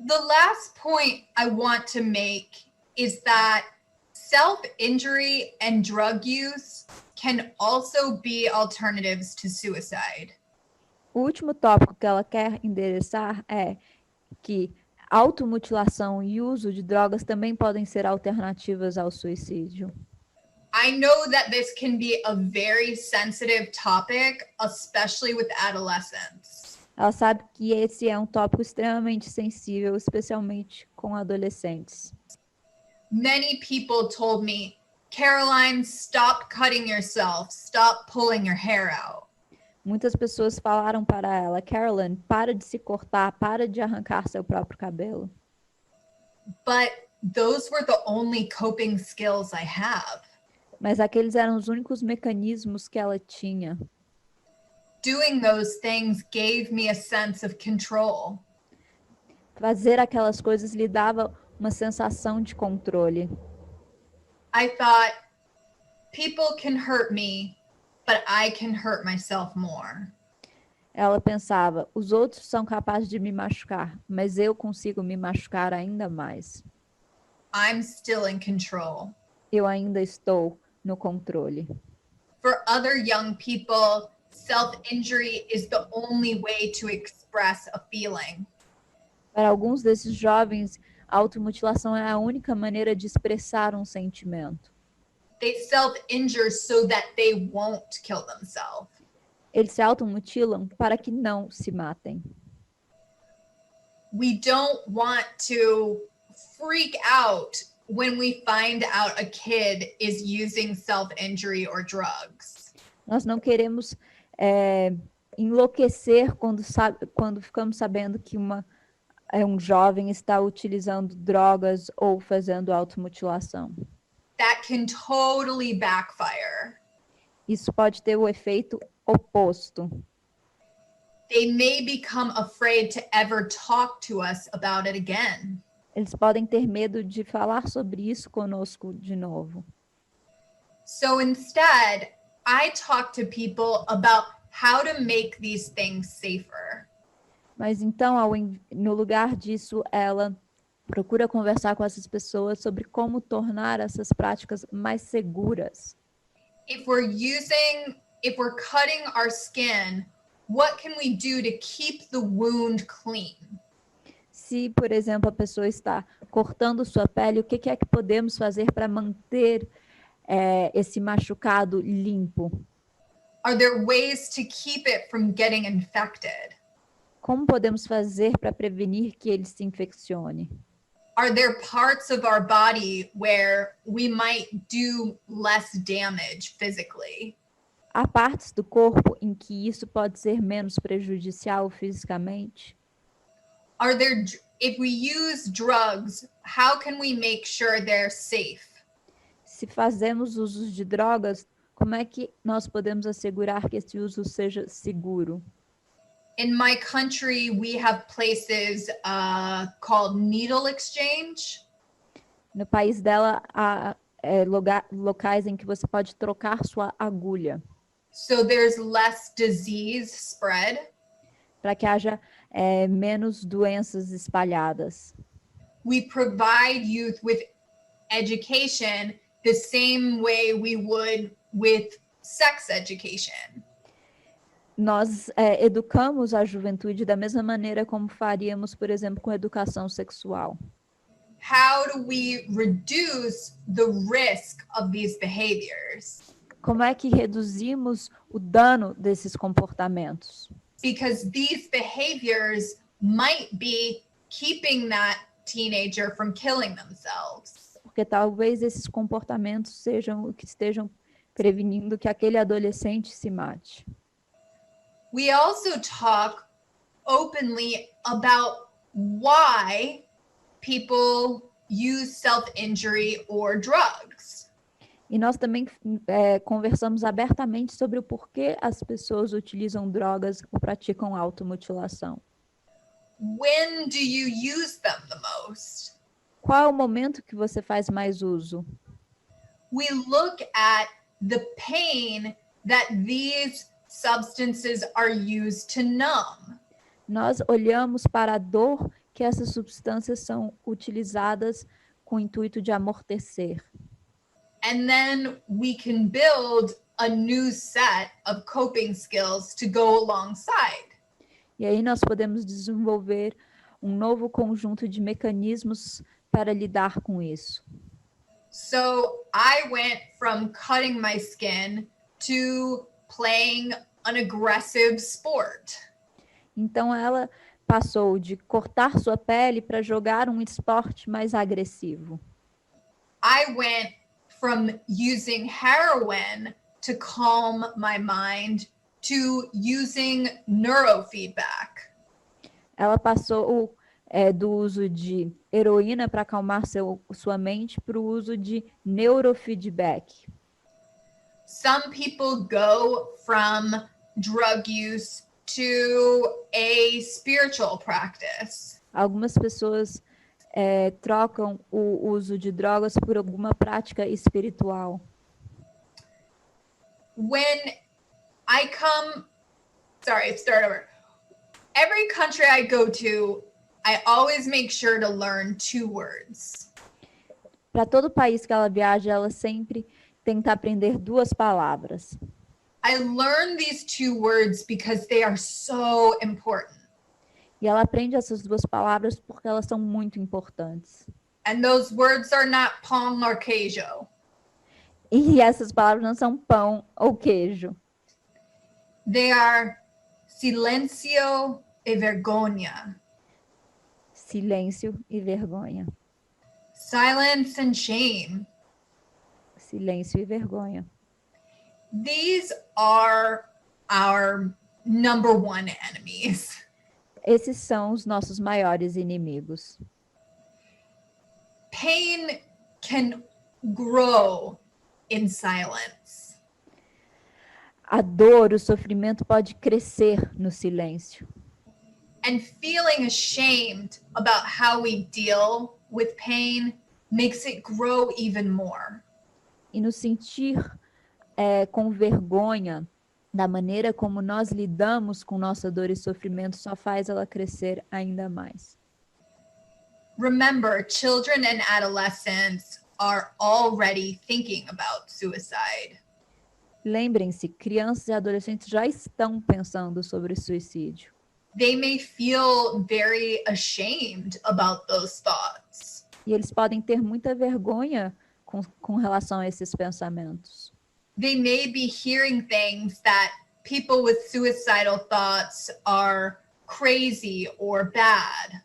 The last point I want to make is that self-injury and drug use can also be alternatives to suicide. O último tópico que ela quer endereçar é que automutilação e uso de drogas também podem ser alternativas ao suicídio. I know that this can be a very sensitive topic, especially with adolescents. Ela sabe que esse é um tópico extremamente sensível, especialmente com adolescentes. Many people told me, Caroline, stop cutting yourself, stop pulling your hair out. Muitas pessoas falaram para ela: Carolyn, para de se cortar, para de arrancar seu próprio cabelo. But those were the only coping skills I have. Mas aqueles eram os únicos mecanismos que ela tinha. Doing those things gave me a sense of control. Fazer aquelas coisas lhe dava uma sensação de controle. I thought, people can hurt me, but I can hurt myself more. Ela pensava: os outros são capazes de me machucar, mas eu consigo me machucar ainda mais. I'm still in control. Eu ainda estou no controle. For other young people, self-injury is the only way to express a feeling. Para alguns desses jovens, a automutilação é a única maneira de expressar um sentimento. They self-injure so that they won't kill themselves. Eles se automutilam para que não se matem. We don't want to freak out when we find out a kid is using self-injury or drugs. Nós não queremos enlouquecer quando ficamos sabendo que um jovem está utilizando drogas ou fazendo automutilação. That can totally backfire. Isso pode ter o efeito oposto. They may become afraid to ever talk to us about it again. Eles podem ter medo de falar sobre isso conosco de novo. So instead, I talk to people about how to make these things safer. Mas então, no lugar disso, ela procura conversar com essas pessoas sobre como tornar essas práticas mais seguras. If we're cutting our skin, what can we do to keep the wound clean? Se, por exemplo, a pessoa está cortando sua pele, o que é que podemos fazer para manter esse machucado limpo? Are there ways to keep it from getting infected? Como podemos fazer para prevenir que ele se infeccione? Are there parts of our body where we might do less damage physically? Há partes do corpo em que isso pode ser menos prejudicial fisicamente? If we use drugs, how can we make sure they're safe? Se fazemos uso de drogas, como é que nós podemos assegurar que esse uso seja seguro? In my country, we have places called needle exchange. No país dela, há locais em que você pode trocar sua agulha. so there's less disease spread. para que haja menos doenças espalhadas. We provide youth with education the same way we would with sex education. Nós educamos a juventude da mesma maneira como faríamos, por exemplo, com educação sexual. How do we reduce the risk of these behaviors? Como é que reduzimos o dano desses comportamentos? Because these behaviors might be keeping that teenager from killing themselves. Porque talvez esses comportamentos sejam o que estejam prevenindo que aquele adolescente se mate. We also talk openly about why people use self-injury or drugs. E nós também conversamos abertamente sobre o porquê as pessoas utilizam drogas ou praticam automutilação. When do you use them the most? Qual é o momento que você faz mais uso? We look at the pain that these substances are used to numb. Nós olhamos para a dor que essas substâncias são utilizadas com o intuito de amortecer. And then we can build a new set of coping skills to go alongside. E aí nós podemos desenvolver um novo conjunto de mecanismos para lidar com isso. So I went from cutting my skin to playing an aggressive sport. Então ela passou de cortar sua pele para jogar um esporte mais agressivo. I went from using heroin to calm my mind to using neurofeedback. Ela passou do uso de heroína para acalmar sua mente para o uso de neurofeedback. Some people go from drug use to a spiritual practice. Algumas pessoas trocam o uso de drogas por alguma prática espiritual. Start over. Every country I go to, I always make sure to learn 2 words. Para todo país que ela viaja, ela sempre tenta aprender 2 palavras. I learn these 2 words because they are so important. E ela aprende essas 2 palavras porque elas são muito importantes. And those words are not pão or queijo. E essas palavras não são pão ou queijo. They are silencio e vergonha. Silêncio e vergonha. Silence and shame. Silêncio e vergonha. These are our number 1 enemies. Esses são os nossos maiores inimigos. Pain can grow in silence. A dor, o sofrimento pode crescer no silêncio. And feeling ashamed about how we deal with pain makes it grow even more. E nos sentir com vergonha da maneira como nós lidamos com nossa dor e sofrimento só faz ela crescer ainda mais. Remember, children and adolescents are already thinking about suicide. Lembrem-se, crianças e adolescentes já estão pensando sobre suicídio. They may feel very ashamed about those thoughts. E eles podem ter muita vergonha com relação a esses pensamentos. They may be hearing things that people with suicidal thoughts are crazy or bad.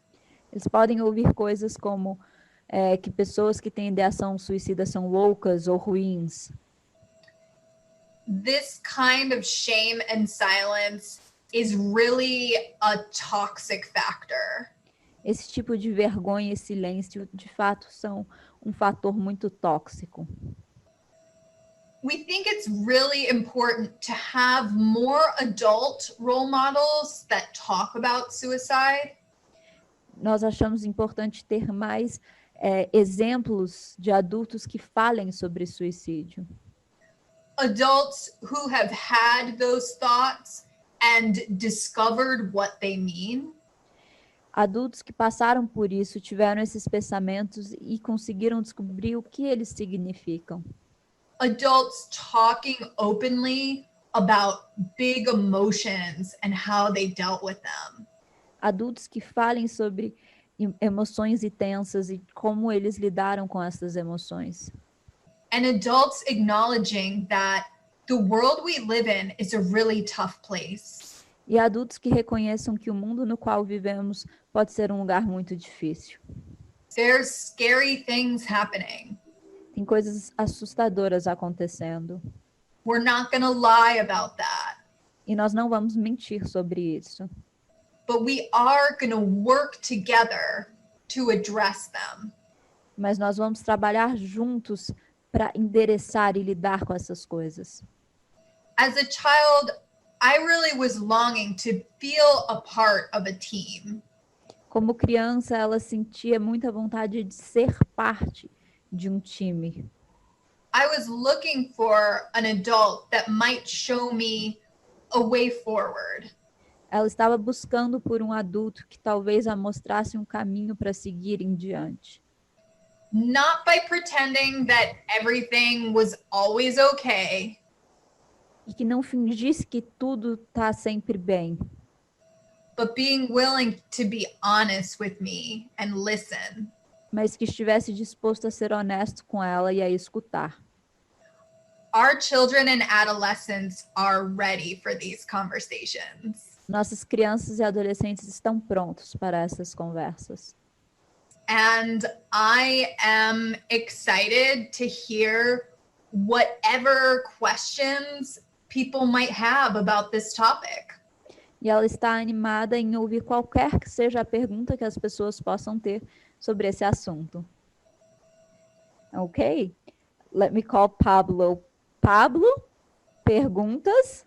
Eles podem ouvir coisas como que pessoas que têm ideação suicida são loucas ou ruins. This kind of shame and silence is really a toxic factor. Esse tipo de vergonha e silêncio, de fato, são um fator muito tóxico. We think it's really important to have more adult role models that talk about suicide. Nós achamos importante ter mais exemplos de adultos que falem sobre suicídio. adults who have had those thoughts and discovered what they mean. Adultos que passaram por isso, tiveram esses pensamentos e conseguiram descobrir o que eles significam. Adults talking openly about big emotions and how they dealt with them. Adultos que falem sobre emoções intensas e como eles lidaram com essas emoções. And adults acknowledging that the world we live in is a really tough place. E adultos que reconheçam que o mundo no qual vivemos pode ser um lugar muito difícil. There's scary things happening. Tem coisas assustadoras acontecendo. We're not going to lie about that. E nós não vamos mentir sobre isso. But we are going to work together to address them. Mas nós vamos trabalhar juntos para endereçar e lidar com essas coisas. As a child, I really was longing to feel a part of a team. Como criança, ela sentia muita vontade de ser parte de um time. I was looking for an adult that might show me a way forward. Ela estava buscando por um adulto que talvez a mostrasse um caminho para seguir em diante. Not by pretending that everything was always okay, E que não fingisse que tudo está sempre bem, but being willing to be honest with me and listen. mas que estivesse disposto a ser honesto com ela e a escutar. Our children and adolescents are ready for these conversations. Nossas crianças e adolescentes estão prontos para essas conversas. And I am excited to hear whatever questions people might have about this topic. E ela está animada em ouvir qualquer que seja a pergunta que as pessoas possam ter sobre esse assunto. Ok? Let me call Pablo. Pablo, perguntas?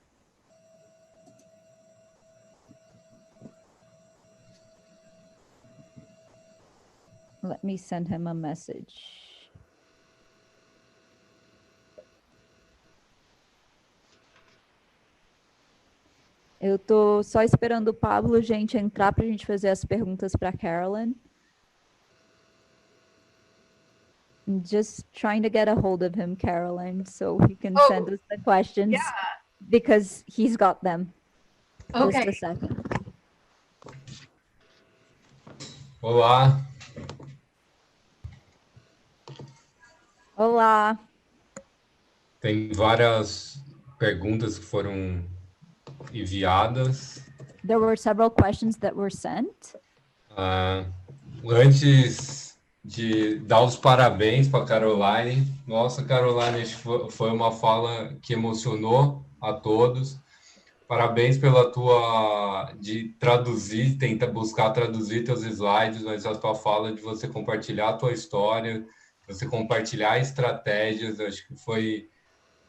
Let me send him a message. Eu tô só esperando o Pablo, gente, entrar para a gente fazer as perguntas para Carolyn. I'm just trying to get a hold of him, Carolyn, so he can send us the questions. Yeah. Because he's got them. Okay. Just a second. Olá, Olá. tem várias perguntas que foram enviadas. There were several questions that were sent. Antes de dar os parabéns para Caroline, nossa, Caroline, foi uma fala que emocionou a todos. Parabéns pela tua de traduzir, tenta buscar traduzir teus slides, mas a tua fala de você compartilhar a tua história, você compartilhar estratégias, acho que foi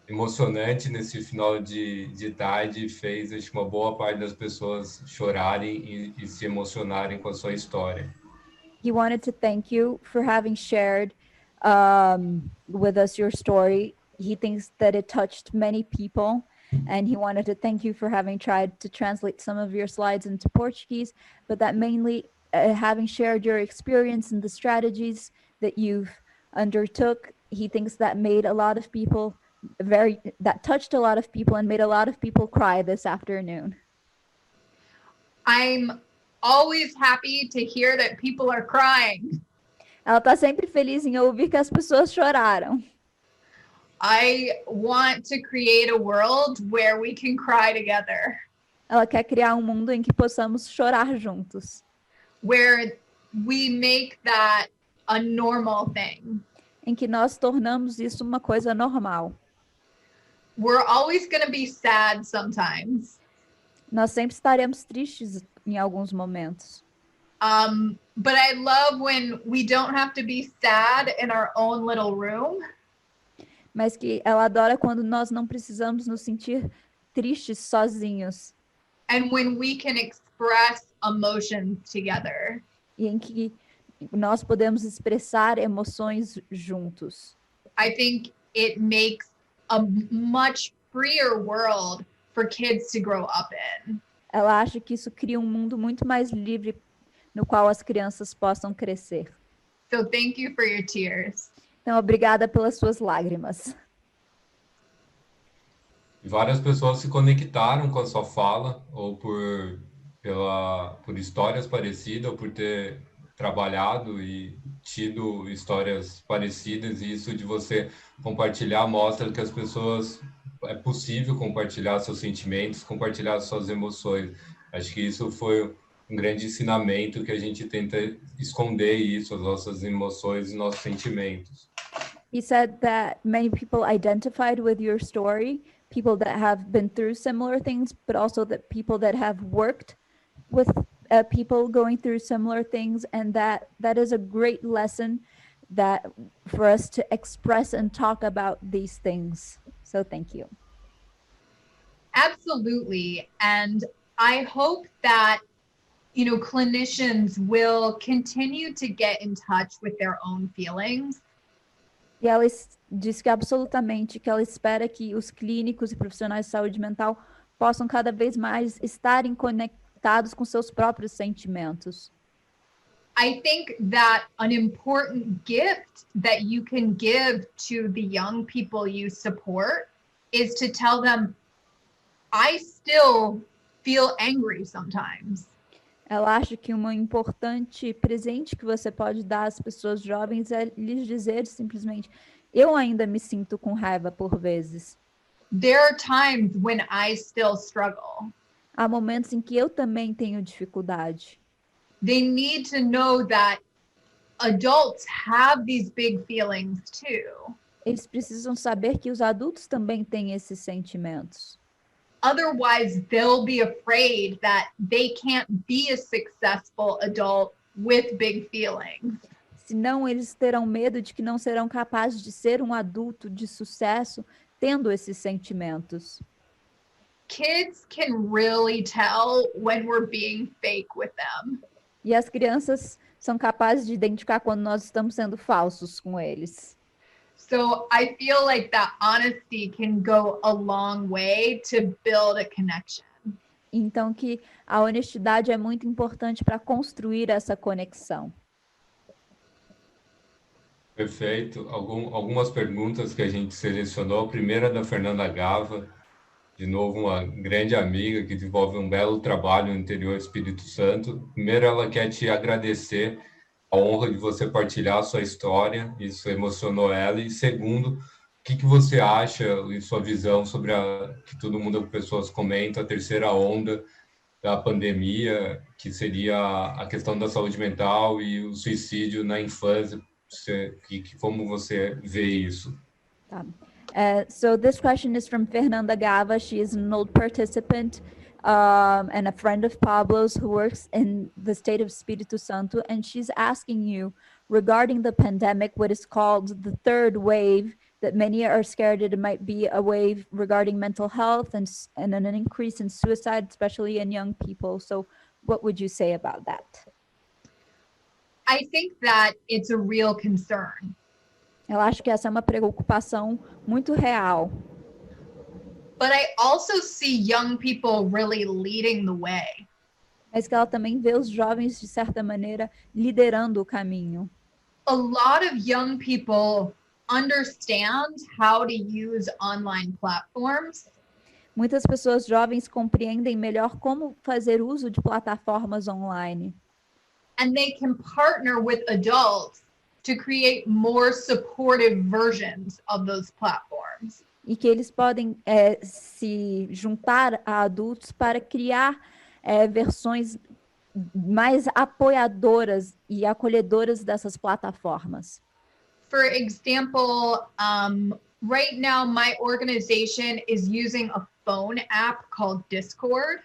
emocionante nesse final de tarde e fez, acho, uma boa parte das pessoas chorarem e se emocionarem com a sua história. He wanted to thank you for having shared with us your story. He thinks that it touched many people, and he wanted to thank you for having tried to translate some of your slides into Portuguese, but that mainly having shared your experience and the strategies that you've undertook, he thinks that made a lot of people that touched a lot of people and made a lot of people cry this afternoon. I'm always happy to hear that people are crying. Ela tá sempre feliz em ouvir que as pessoas choraram. I want to create a world where we can cry together, Ela quer criar um mundo em que possamos chorar juntos, where we make that a normal thing. em que nós tornamos isso uma coisa normal. We're always going to be sad sometimes. Nós sempre estaremos tristes em alguns momentos. But I love when we don't have to be sad in our own little room. Mas que ela adora quando nós não precisamos nos sentir tristes sozinhos. And when we can express emotions together. E em que nós podemos expressar emoções juntos. I think it makes a much freer world for kids to grow up in. Ela acha que isso cria um mundo muito mais livre no qual as crianças possam crescer. So thank you for your tears. Então, obrigada pelas suas lágrimas. Várias pessoas se conectaram com a sua fala, ou por histórias parecidas, ou por ter trabalhado e tido histórias parecidas, e isso de você compartilhar mostra que as pessoas é possível compartilhar seus sentimentos, compartilhar suas emoções. Acho que isso foi um grande ensinamento, que a gente tenta esconder isso, as nossas emoções e nossos sentimentos. He said that many people identified with your story, people that have been through similar things, but also that people that have worked with people going through similar things, and that is a great lesson that for us to express and talk about these things. So thank you. Absolutely. And I hope that, clinicians will continue to get in touch with their own feelings. E ela disse que absolutamente que ela espera que os clínicos e profissionais de saúde mental possam cada vez mais estarem conectados com seus próprios sentimentos. I think that an important gift that you can give to the young people you support is to tell them, I still feel angry sometimes. Ela acha que um importante presente que você pode dar às pessoas jovens é lhes dizer simplesmente, eu ainda me sinto com raiva por vezes. There are times when I still struggle. Há momentos em que eu também tenho dificuldade. They need to know that adults have these big feelings too. Eles precisam saber que os adultos também têm esses sentimentos. Otherwise, they'll be afraid that they can't be a successful adult with big feelings. Senão, eles terão medo de que não serão capazes de ser um adulto de sucesso tendo esses sentimentos. Kids can really tell when we're being fake with them. E as crianças são capazes de identificar quando nós estamos sendo falsos com eles. So I feel like that honesty can go a long way to build a connection. Então que a honestidade é muito importante para construir essa conexão. Perfeito. Algumas perguntas que a gente selecionou. A primeira é da Fernanda Gava, de novo uma grande amiga que desenvolve um belo trabalho no interior do Espírito Santo. Primeiro, ela quer te agradecer a honra de você partilhar a sua história, isso emocionou ela. E segundo, o que você acha e sua visão sobre que todo mundo, pessoas comentam, a terceira onda da pandemia, que seria a questão da saúde mental e o suicídio na infância, como você vê isso? Tá. So this question is from Fernanda Gava. She is an old participant and a friend of Pablo's who works in the state of Espírito Santo. And she's asking you regarding the pandemic, what is called the third wave, that many are scared it might be a wave regarding mental health and an increase in suicide, especially in young people. So what would you say about that? I think that it's a real concern. Eu acho que essa é uma preocupação muito real. But I also see young people really leading the way. Mas que ela também vê os jovens, de certa maneira, liderando o caminho. A lot of young people understand how to use online platforms. Muitas pessoas jovens compreendem melhor como fazer uso de plataformas online. And they can partner with adults to create more supportive versions of those platforms. E que eles podem se juntar a adultos para criar versões mais apoiadoras e acolhedoras dessas plataformas. For example, right now my organization is using a phone app called Discord.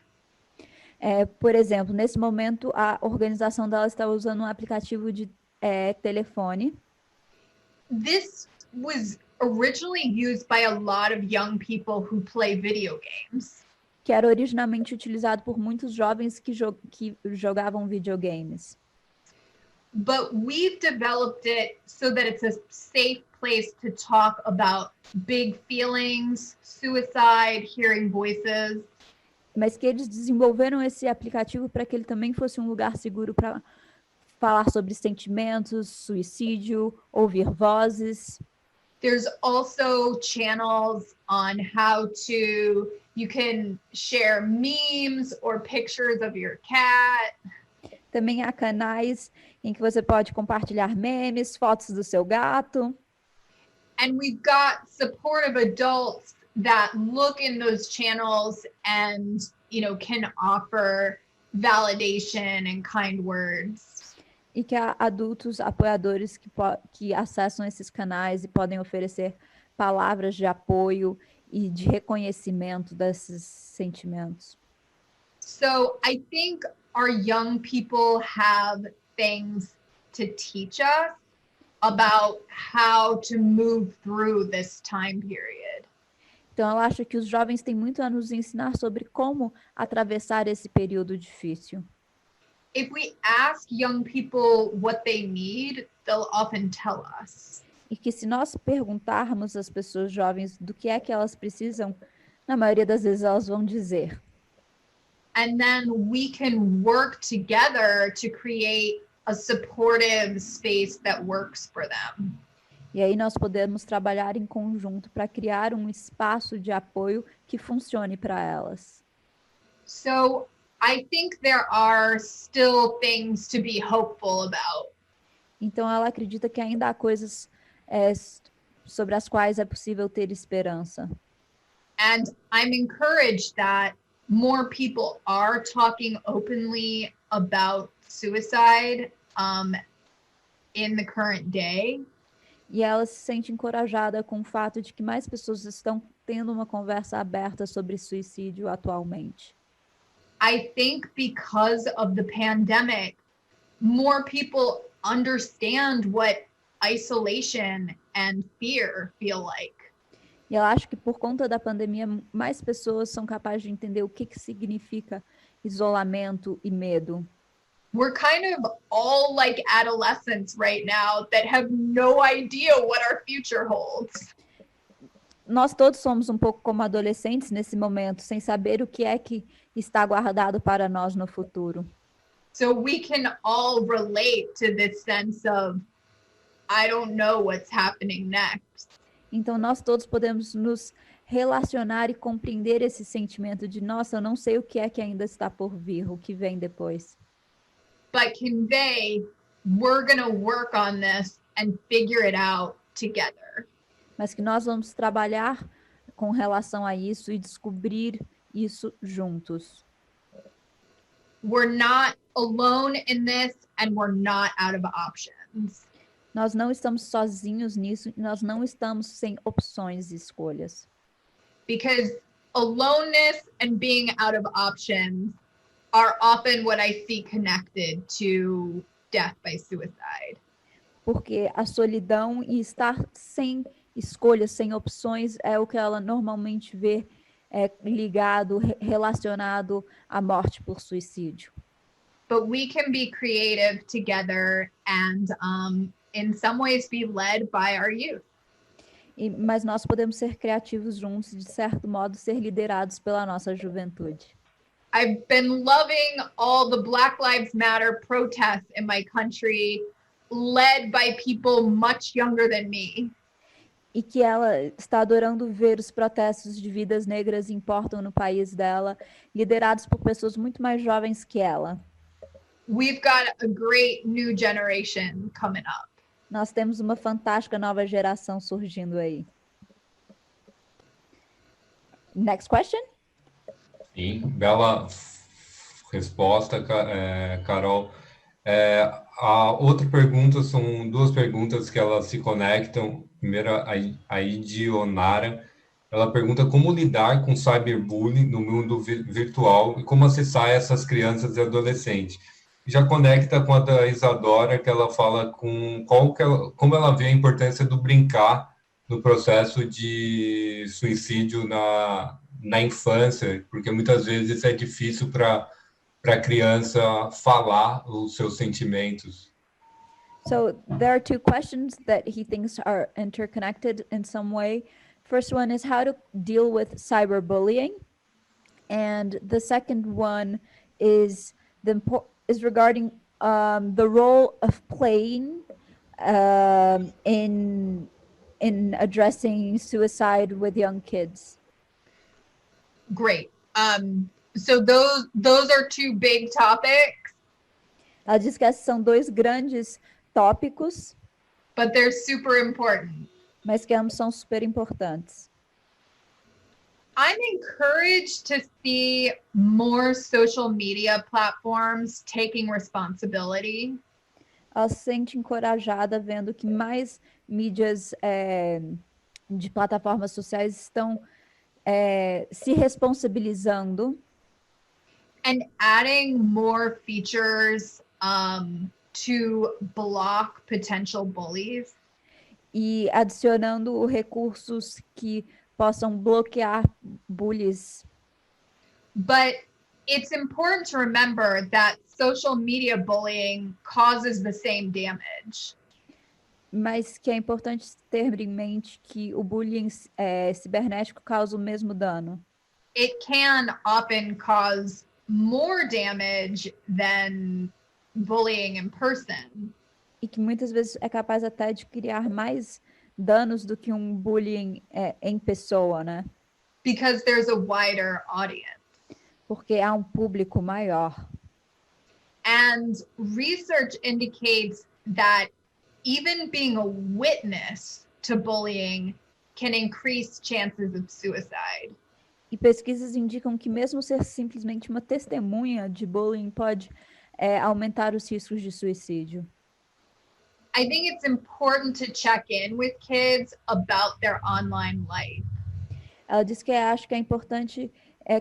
Por exemplo, nesse momento, a organização dela está usando um aplicativo de telefone. This was originally used by a lot of young people who play video games. Que era originalmente utilizado por muitos jovens que jogavam videogames. But we've developed it so that it's a safe place to talk about big feelings, suicide, hearing voices. Mas que eles desenvolveram esse aplicativo para que ele também fosse um lugar seguro para falar sobre sentimentos, suicídio, ouvir vozes. There's also channels on how to, you can share memes or pictures of your cat. Também há canais em que você pode compartilhar memes, fotos do seu gato. And we've got supportive adults that look in those channels and, can offer validation and kind words. E que há adultos apoiadores que acessam esses canais e podem oferecer palavras de apoio e de reconhecimento desses sentimentos. So I think our young people have things to teach us about how to move through this time period. Então, eu acho que os jovens têm muito a nos ensinar sobre como atravessar esse período difícil. If we ask young people what they need, they'll often tell us. E que se nós perguntarmos às pessoas jovens do que é que elas precisam, na maioria das vezes elas vão dizer. And then we can work together to create a supportive space that works for them. E aí nós podemos trabalhar em conjunto para criar um espaço de apoio que funcione para elas. So I think there are still things to be hopeful about. Então ela acredita que ainda há coisas sobre as quais é possível ter esperança. And I'm encouraged that more people are talking openly about suicide in the current day. E ela se sente encorajada com o fato de que mais pessoas estão tendo uma conversa aberta sobre suicídio atualmente. I think because of the pandemic, more people understand what isolation and fear feel like. E eu acho que por conta da pandemia, mais pessoas são capazes de entender o que significa isolamento e medo. We're kind of all like adolescents right now that have no idea what our future holds. Nós todos somos um pouco como adolescentes nesse momento, sem saber o que é que está guardado para nós no futuro. So we can all relate to this sense of, I don't know what's happening next. Então nós todos podemos nos relacionar e compreender esse sentimento de, nossa, eu não sei o que é que ainda está por vir, o que vem depois. But convey, we're going to work on this and figure it out together. Mas que nós vamos trabalhar com relação a isso e descobrir isso juntos. We're not alone in this and we're not out of options. Nós não estamos sozinhos nisso, nós não estamos sem opções e escolhas. Because aloneness and being out of options are often what I see connected to death by suicide. Porque a solidão e estar sem escolhas, sem opções, é o que ela normalmente vê ligado, relacionado à morte por suicídio. But we can be creative together and in some ways be led by our youth. Mas nós podemos ser criativos juntos e, de certo modo, ser liderados pela nossa juventude. I've been loving all the Black Lives Matter protests in my country, led by people much younger than me. E que ela está adorando ver os protestos de vidas negras importam no país dela, liderados por pessoas muito mais jovens que ela. We've got a great new generation coming up. Nós temos uma fantástica nova geração surgindo aí. Next question? Sim, bela resposta, Carol. A outra pergunta são duas perguntas que elas se conectam. Primeiro, a Idionara, ela pergunta como lidar com cyberbullying no mundo virtual e como acessar essas crianças e adolescentes. Já conecta com a da Isadora, que ela fala como ela vê a importância do brincar no processo de suicídio na infância, porque muitas vezes é difícil para a criança falar os seus sentimentos. So there are two questions that he thinks are interconnected in some way. First one is how to deal with cyberbullying, and the second one is regarding the role of playing in addressing suicide with young kids. Great. So those are two big topics, Ela diz que esses são dois grandes tópicos, but they're super important. mas que ambos são super importantes. I'm encouraged to see more social media platforms taking responsibility. Ela se sente encorajada vendo que mais mídias de plataformas sociais estão se responsabilizando and adding more features to block potential bullies. e adicionando recursos que possam bloquear bullies. But it's important to remember that social media bullying causes the same damage. Mas que é importante ter em mente que o bullying cibernético causa o mesmo dano. It can often cause more damage than bullying in person. E que muitas vezes é capaz até de criar mais danos do que um bullying em pessoa, né? Because there's a wider audience. Porque há um público maior. And research indicates that even being a witness to bullying can increase chances of suicide. E pesquisas indicam que mesmo ser simplesmente uma testemunha de bullying pode aumentar os riscos de suicídio. I think it's important to check in with kids about their online life. Ela diz que acha que é importante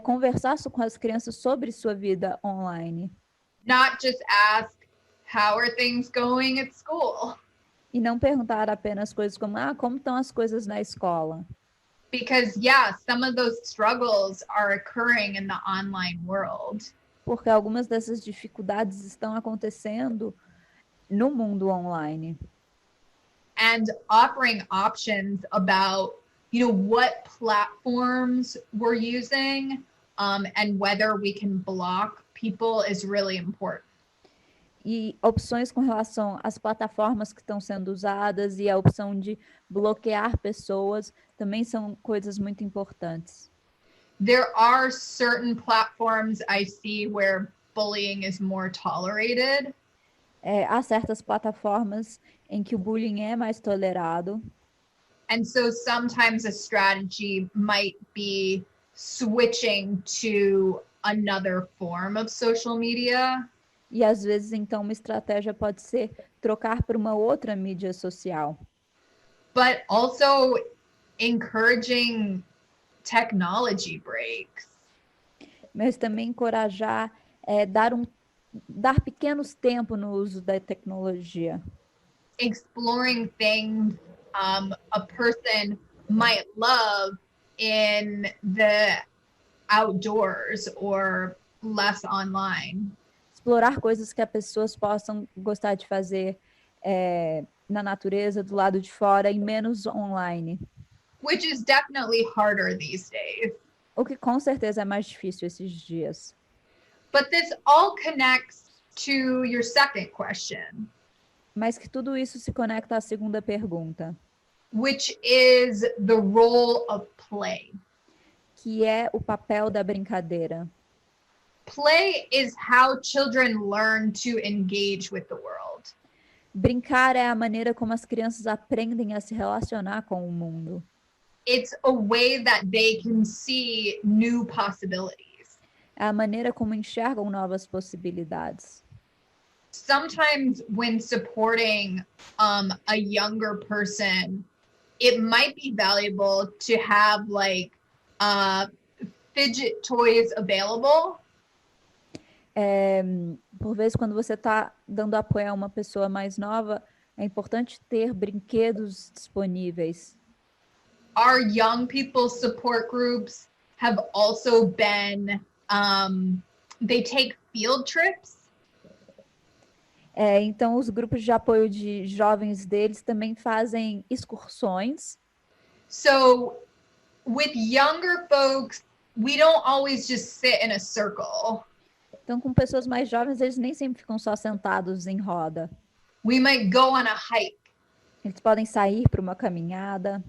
conversar com as crianças sobre sua vida online. Not just ask, how are things going at school? E não perguntar apenas coisas como, como estão as coisas na escola? Because, yeah, some of those struggles are occurring in the online world. Porque algumas dessas dificuldades estão acontecendo no mundo online. And offering options about, what platforms we're using and whether we can block people is really important. E opções com relação às plataformas que estão sendo usadas e a opção de bloquear pessoas também são coisas muito importantes. There are certain platforms I see where bullying is more tolerated. Há certas plataformas em que o bullying é mais tolerado. And so sometimes a strategy might be switching to another form of social media. E às vezes, então, uma estratégia pode ser trocar por uma outra mídia social. But also encouraging technology breaks. Mas também encorajar, dar pequenos tempos no uso da tecnologia. Exploring things a person might love in the outdoors or less online. Explorar coisas que as pessoas possam gostar de fazer na natureza, do lado de fora, e menos online. Which is definitely harder these days. O que com certeza é mais difícil esses dias. But this all connects to your second question. Mas que tudo isso se conecta à segunda pergunta. Which is the role of play. Que é o papel da brincadeira. Play is how children learn to engage with the world. Brincar é a maneira como as crianças aprendem a se relacionar com o mundo. It's a way that they can see new possibilities. É a maneira como enxergam novas possibilidades. Sometimes when supporting a younger person, it might be valuable to have fidget toys available. Por vezes, quando você está dando apoio a uma pessoa mais nova, é importante ter brinquedos disponíveis. Our young people support groups have also been, they take field trips. Então, os grupos de apoio de jovens deles também fazem excursões. So with younger folks, we don't always just sit in a circle. Então, com pessoas mais jovens, eles nem sempre ficam só sentados em roda. We might go on a hike Eles podem sair para uma caminhada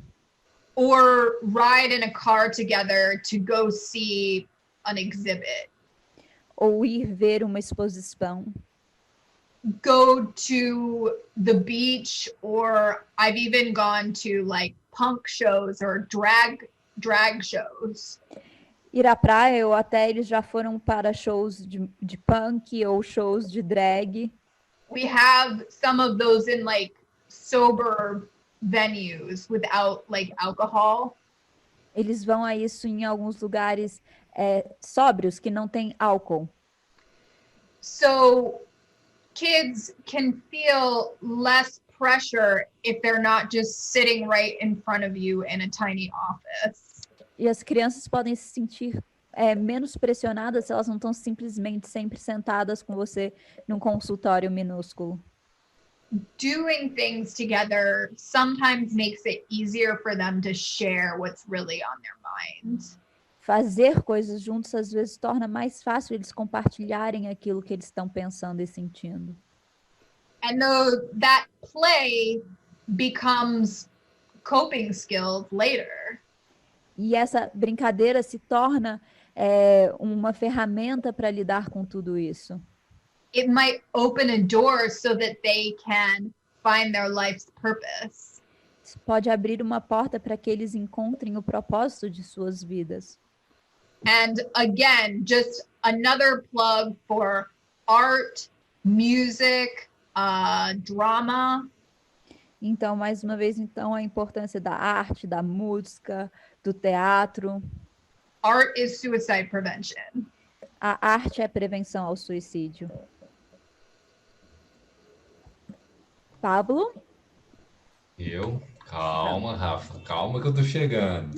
or ride in a car together to go see an exhibit. ou ir ver uma exposição. Go to the beach, or I've even gone to like punk shows or drag shows. Ir à praia ou até eles já foram para shows de punk ou shows de drag. We have some of those in like sober venues without like alcohol. Eles vão a isso em alguns lugares sóbrios que não tem álcool. So kids can feel less pressure if they're not just sitting right in front of you in a tiny office. E as crianças podem se sentir menos pressionadas se elas não estão simplesmente sempre sentadas com você num consultório minúsculo. Doing things together sometimes makes it easier for them to share what's really on their minds. Fazer coisas juntos às vezes torna mais fácil eles compartilharem aquilo que eles estão pensando e sentindo. And that play becomes coping skills later. E essa brincadeira se torna uma ferramenta para lidar com tudo isso. It might open a door so that they can find their life's purpose. Isso pode abrir uma porta para que eles encontrem o propósito de suas vidas. And again, just another plug for art, music, drama. Então, mais uma vez, então, a importância da arte, da música, do teatro. Art is suicide prevention. A arte é prevenção ao suicídio. Pablo? Calma, Rafa, calma que eu tô chegando.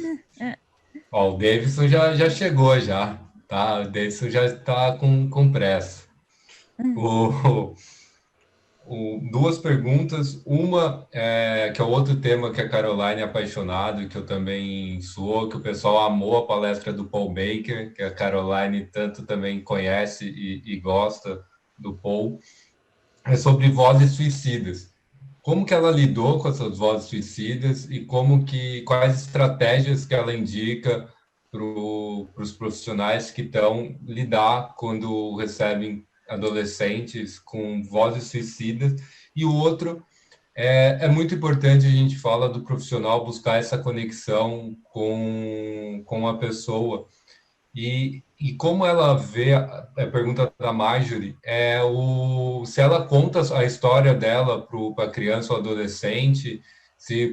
Ó, o Davidson já chegou já, tá? O Davidson já está com pressa. Duas perguntas. Uma, que é outro tema que a Caroline é apaixonada, e que eu também sou, que o pessoal amou a palestra do Paul Baker, que a Caroline tanto também conhece e gosta do Paul, é sobre vozes suicidas. Como que ela lidou com essas vozes suicidas e quais estratégias que ela indica para os profissionais que estão lidar quando recebem adolescentes com vozes suicidas. E o outro é muito importante, a gente fala do profissional buscar essa conexão com a pessoa. E como ela vê, a pergunta da Marjorie, se ela conta a história dela para a criança ou adolescente,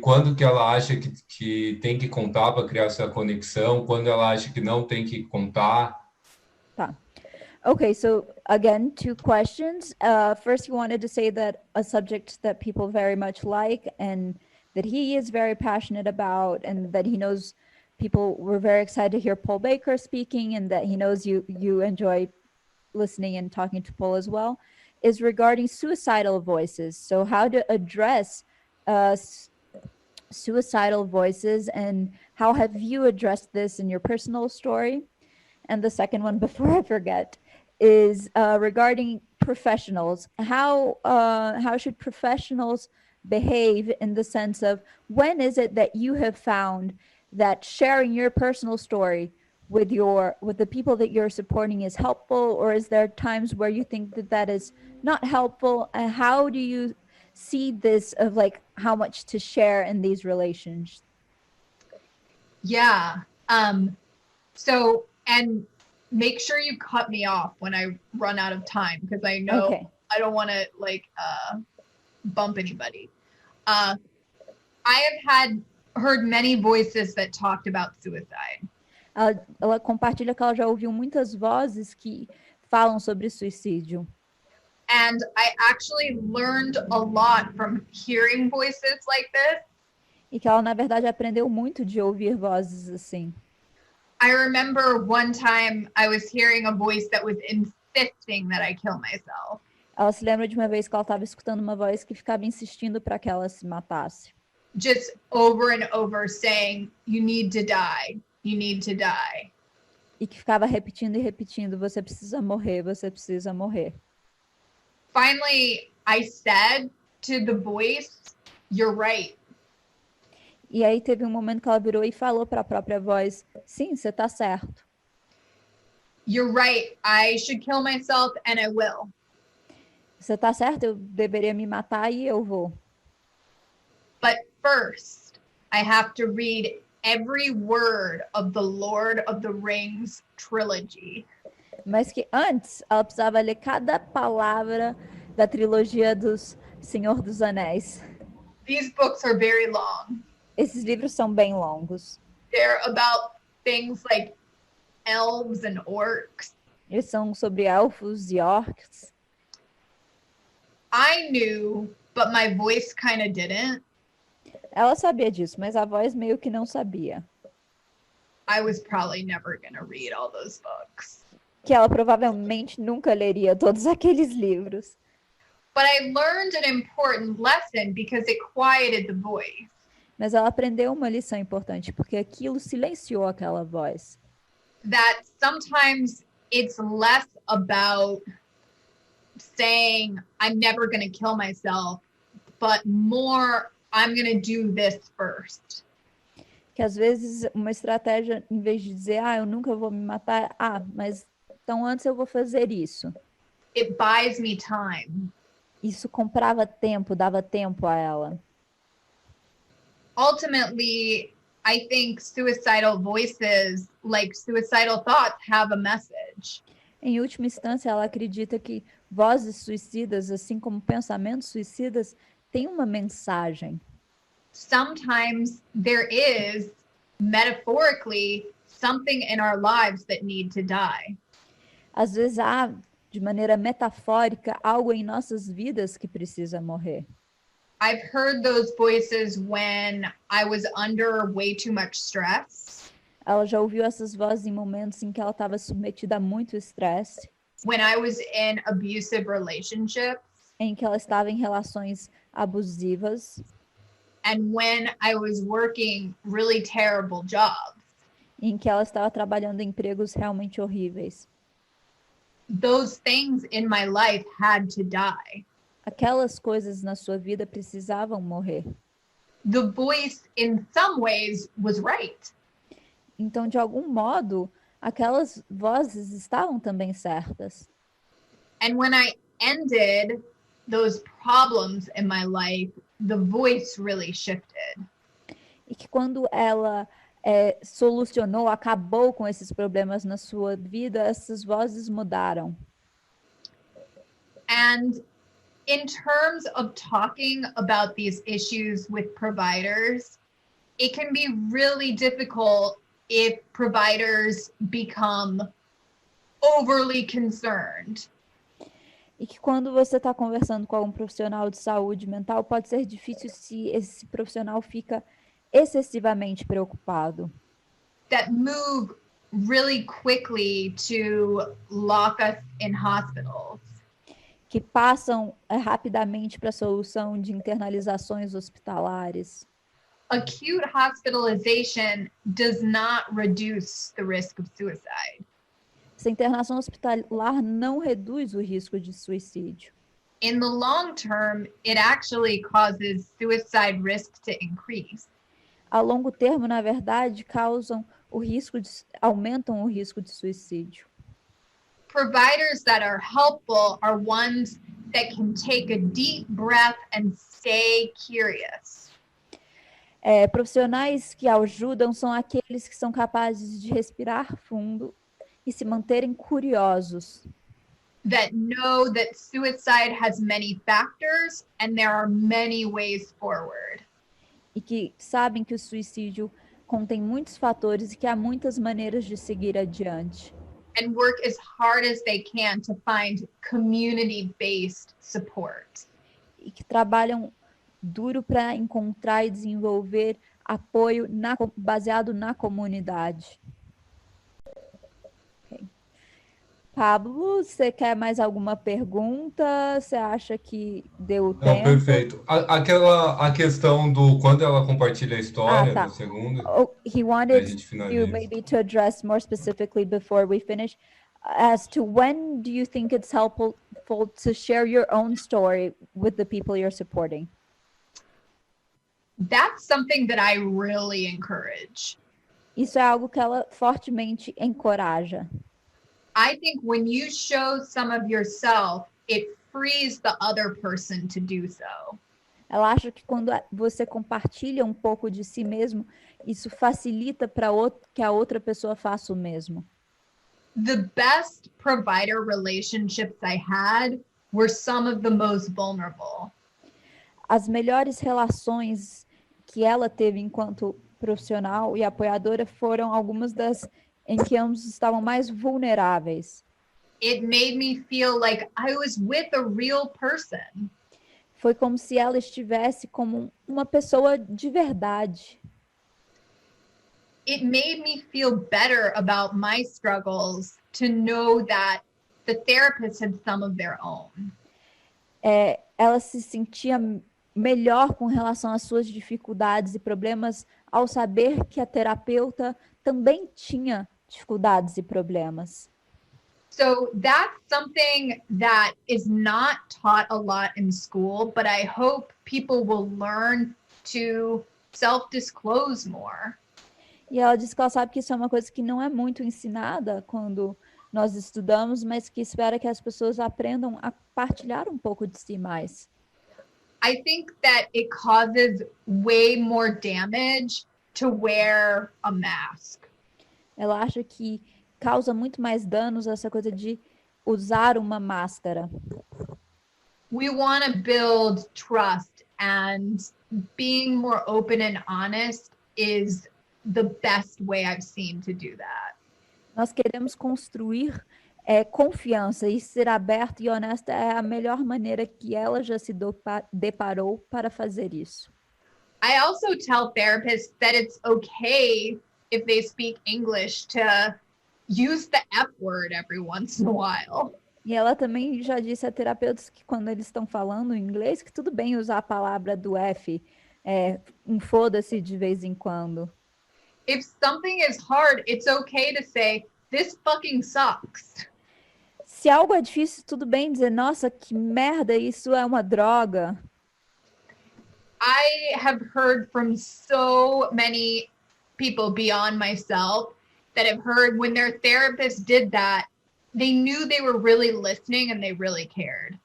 quando que ela acha que tem que contar para criar essa conexão, quando ela acha que não tem que contar. Tá. Okay, so again, two questions. First, you wanted to say that a subject that people very much like and that he is very passionate about, and that he knows people were very excited to hear Paul Baker speaking, and that he knows you enjoy listening and talking to Paul as well, is regarding suicidal voices. So how to address suicidal voices, and how have you addressed this in your personal story? And the second one, before I forget, is regarding professionals. How should professionals behave, in the sense of, when is it that you have found that sharing your personal story with the people that you're supporting is helpful, or is there times where you think that is not helpful? And how do you see this, of like how much to share in these relations? Yeah. So, and make sure you cut me off when I run out of time, because I know I don't want to like bump anybody. I have heard many voices that talked about suicide. Ela compartilha que ela já ouviu muitas vozes que falam sobre suicídio. And I actually learned a lot from hearing voices like this. E que ela, na verdade, aprendeu muito de ouvir vozes assim. I remember one time I was hearing a voice that was insisting that I kill myself. Ela se lembra de uma vez que ela estava escutando uma voz que ficava insistindo para que ela se matasse. Just over and over saying, you need to die, you need to die. E que ficava repetindo e repetindo, você precisa morrer, você precisa morrer. Finally, I said to the voice, you're right. E aí teve um momento que ela virou e falou para a própria voz, sim, você está certo. You're right. I should kill myself and I will. Você está certo, eu deveria me matar e eu vou. But first, I have to read every word of the Lord of the Rings trilogy. Mas que antes ela precisava ler cada palavra da trilogia dos Senhor dos Anéis. These books are very long. Esses livros são bem longos. They're about things like elves and orcs. Eles são sobre elfos e orcs. I knew, but my voice kind of didn't. Ela sabia disso, mas a voz meio que não sabia. I was probably never going to read all those books. Que ela provavelmente nunca leria todos aqueles livros. But I learned an important lesson because it quieted the voice. Mas ela aprendeu uma lição importante, porque aquilo silenciou aquela voz. That sometimes it's less about saying, I'm never going to kill myself, but more, I'm going to do this first. Que às vezes uma estratégia, em vez de dizer, eu nunca vou me matar, mas então antes eu vou fazer isso. It buys me time. Isso comprava tempo, dava tempo a ela. Ultimately, I think suicidal voices, like suicidal thoughts, have a message. Em última instância, ela acredita que vozes suicidas, assim como pensamentos suicidas, têm uma mensagem. Sometimes there is, metaphorically, something in our lives that need to die. Às vezes há, de maneira metafórica, algo em nossas vidas que precisa morrer. I've heard those voices when I was under way too much stress. Ela já ouviu essas vozes em momentos em que ela estava submetida a muito estresse, When I was in abusive relationships, em que ela estava em relações abusivas, and when I was working really terrible jobs. em que ela estava trabalhando em empregos realmente horríveis. Those things in my life had to die. Aquelas coisas na sua vida precisavam morrer. The voice, in some ways, was right. Então, de algum modo, aquelas vozes estavam também certas. And when I ended those problems in my life, the voice really shifted. E que quando ela solucionou, acabou com esses problemas na sua vida, essas vozes mudaram. And in terms of talking about these issues with providers, it can be really difficult if providers become overly concerned. E que quando você está conversando com algum profissional de saúde mental, pode ser difícil se esse profissional fica excessivamente preocupado. That move really quickly to lock us in hospitals. Que passam rapidamente para a solução de internalizações hospitalares. Acute hospitalization does not reduce the risk of suicide. Essa internação hospitalar não reduz o risco de suicídio. In the long term, it actually causes suicide risk to increase. A longo termo, na verdade, aumentam o risco de suicídio. Providers that are helpful are ones that can take a deep breath and stay curious. Profissionais que ajudam são aqueles que são capazes de respirar fundo e se manterem curiosos. That know that suicide has many factors and there are many ways forward. E que sabem que o suicídio contém muitos fatores e que há muitas maneiras de seguir adiante. And work as hard as they can to find community-based support. E que trabalham duro para encontrar e desenvolver apoio baseado na comunidade. Okay. Pablo, você quer mais alguma pergunta? Você acha que deu o Não, tempo? perfeito. A questão do quando ela compartilha a Ah, história, do tá. segundo, Oh, he a wanted gente you finaliza. maybe to address more specifically before we finish as to when do you think it's helpful to share your own story with the people you're supporting? That's something that I really encourage. Isso é algo que ela fortemente encoraja. I think when you show some of yourself, it frees the other person to do so. Ela acha que quando você compartilha um pouco de si mesmo, isso facilita para que a outra pessoa faça o mesmo. The best provider relationships I had were some of the most vulnerable. As melhores relações que ela teve enquanto profissional e apoiadora foram algumas das em que ambos estavam mais vulneráveis. It made me feel like I was with a real person. Foi como se ela estivesse como uma pessoa de verdade. It made me feel better about my struggles to know that the therapist had some of their own. Ela se sentia melhor com relação às suas dificuldades e problemas ao saber que a terapeuta também tinha dificuldades e problemas. So that's something that is not taught a lot in school, but I hope people will learn to self-disclose more. E ela diz que ela sabe que isso é uma coisa que não é muito ensinada quando nós estudamos, mas que espera que as pessoas aprendam a partilhar um pouco de si mais. I think that it causes way more damage to wear a mask. Ela acha que causa muito mais danos essa coisa de usar uma máscara. We want to build trust, and being more open and honest is the best way I've seen to do that. Nós queremos construir confiança, e ser aberta e honesta é a melhor maneira que ela já se deparou para fazer isso. I also tell therapists that it's okay if they speak English to use the F word every once in a while. E ela também já disse a terapeutas que quando eles estão falando inglês, que tudo bem usar a palavra do F, um foda-se de vez em quando. If something is hard, it's okay to say, this fucking sucks. Se algo é difícil, tudo bem dizer, nossa, que merda, isso é uma droga. I have heard from so many people beyond myself that have heard when their therapist did that, they knew they were really listening and they really cared.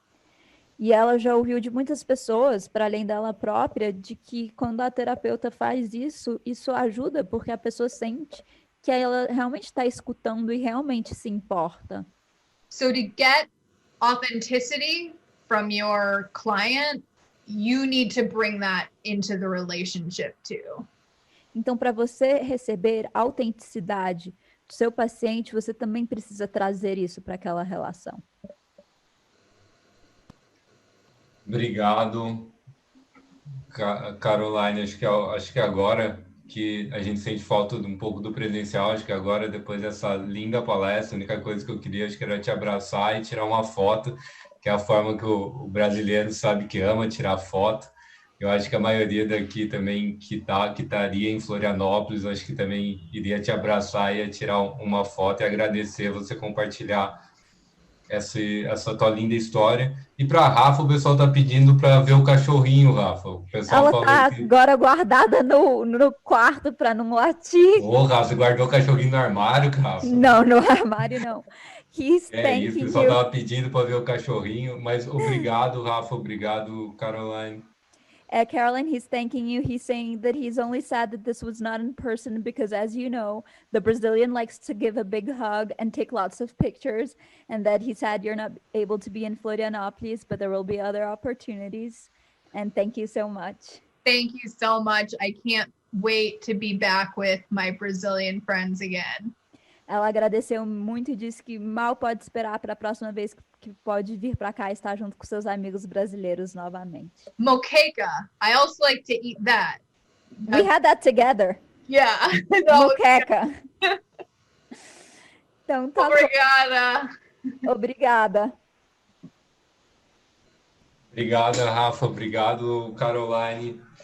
E ela já ouviu de muitas pessoas, para além dela própria, de que quando a terapeuta faz isso, isso ajuda, porque a pessoa sente que ela realmente está escutando e realmente se importa. So to get authenticity from your client, you need to bring that into the relationship too. Então, para você receber autenticidade do seu paciente, você também precisa trazer isso para aquela relação. Obrigado, Caroline. Acho que agora que a gente sente falta de um pouco do presencial, acho que agora, depois dessa linda palestra, a única coisa que eu queria, acho que era te abraçar e tirar uma foto, que é a forma que o brasileiro sabe que ama tirar foto. Eu acho que a maioria daqui também que estaria em Florianópolis, acho que também iria te abraçar e ia tirar uma foto e agradecer você compartilhar essa tua linda história. E para a Rafa, o pessoal está pedindo para ver o cachorrinho, Rafa. O pessoal Ela falou está que... agora guardada no quarto para não latir. Ô, Rafa, você guardou o cachorrinho no armário, Rafa? Não, no armário não. Isso, o pessoal estava pedindo para ver o cachorrinho, mas obrigado, Rafa, obrigado, Caroline. Caroline, he's thanking you. He's saying that he's only sad that this was not in person because, as you know, the Brazilian likes to give a big hug and take lots of pictures, and that he's sad you're not able to be in Florianopolis, but there will be other opportunities. And thank you so much. Thank you so much. I can't wait to be back with my Brazilian friends again. Ela agradeceu muito e disse que mal pode esperar para a próxima vez que pode vir para cá e estar junto com seus amigos brasileiros novamente. Moqueca. I also like to eat that. We had that together. Yeah. Moqueca. Então, tá Obrigada. Obrigada. Obrigada, Rafa. Obrigado, Caroline.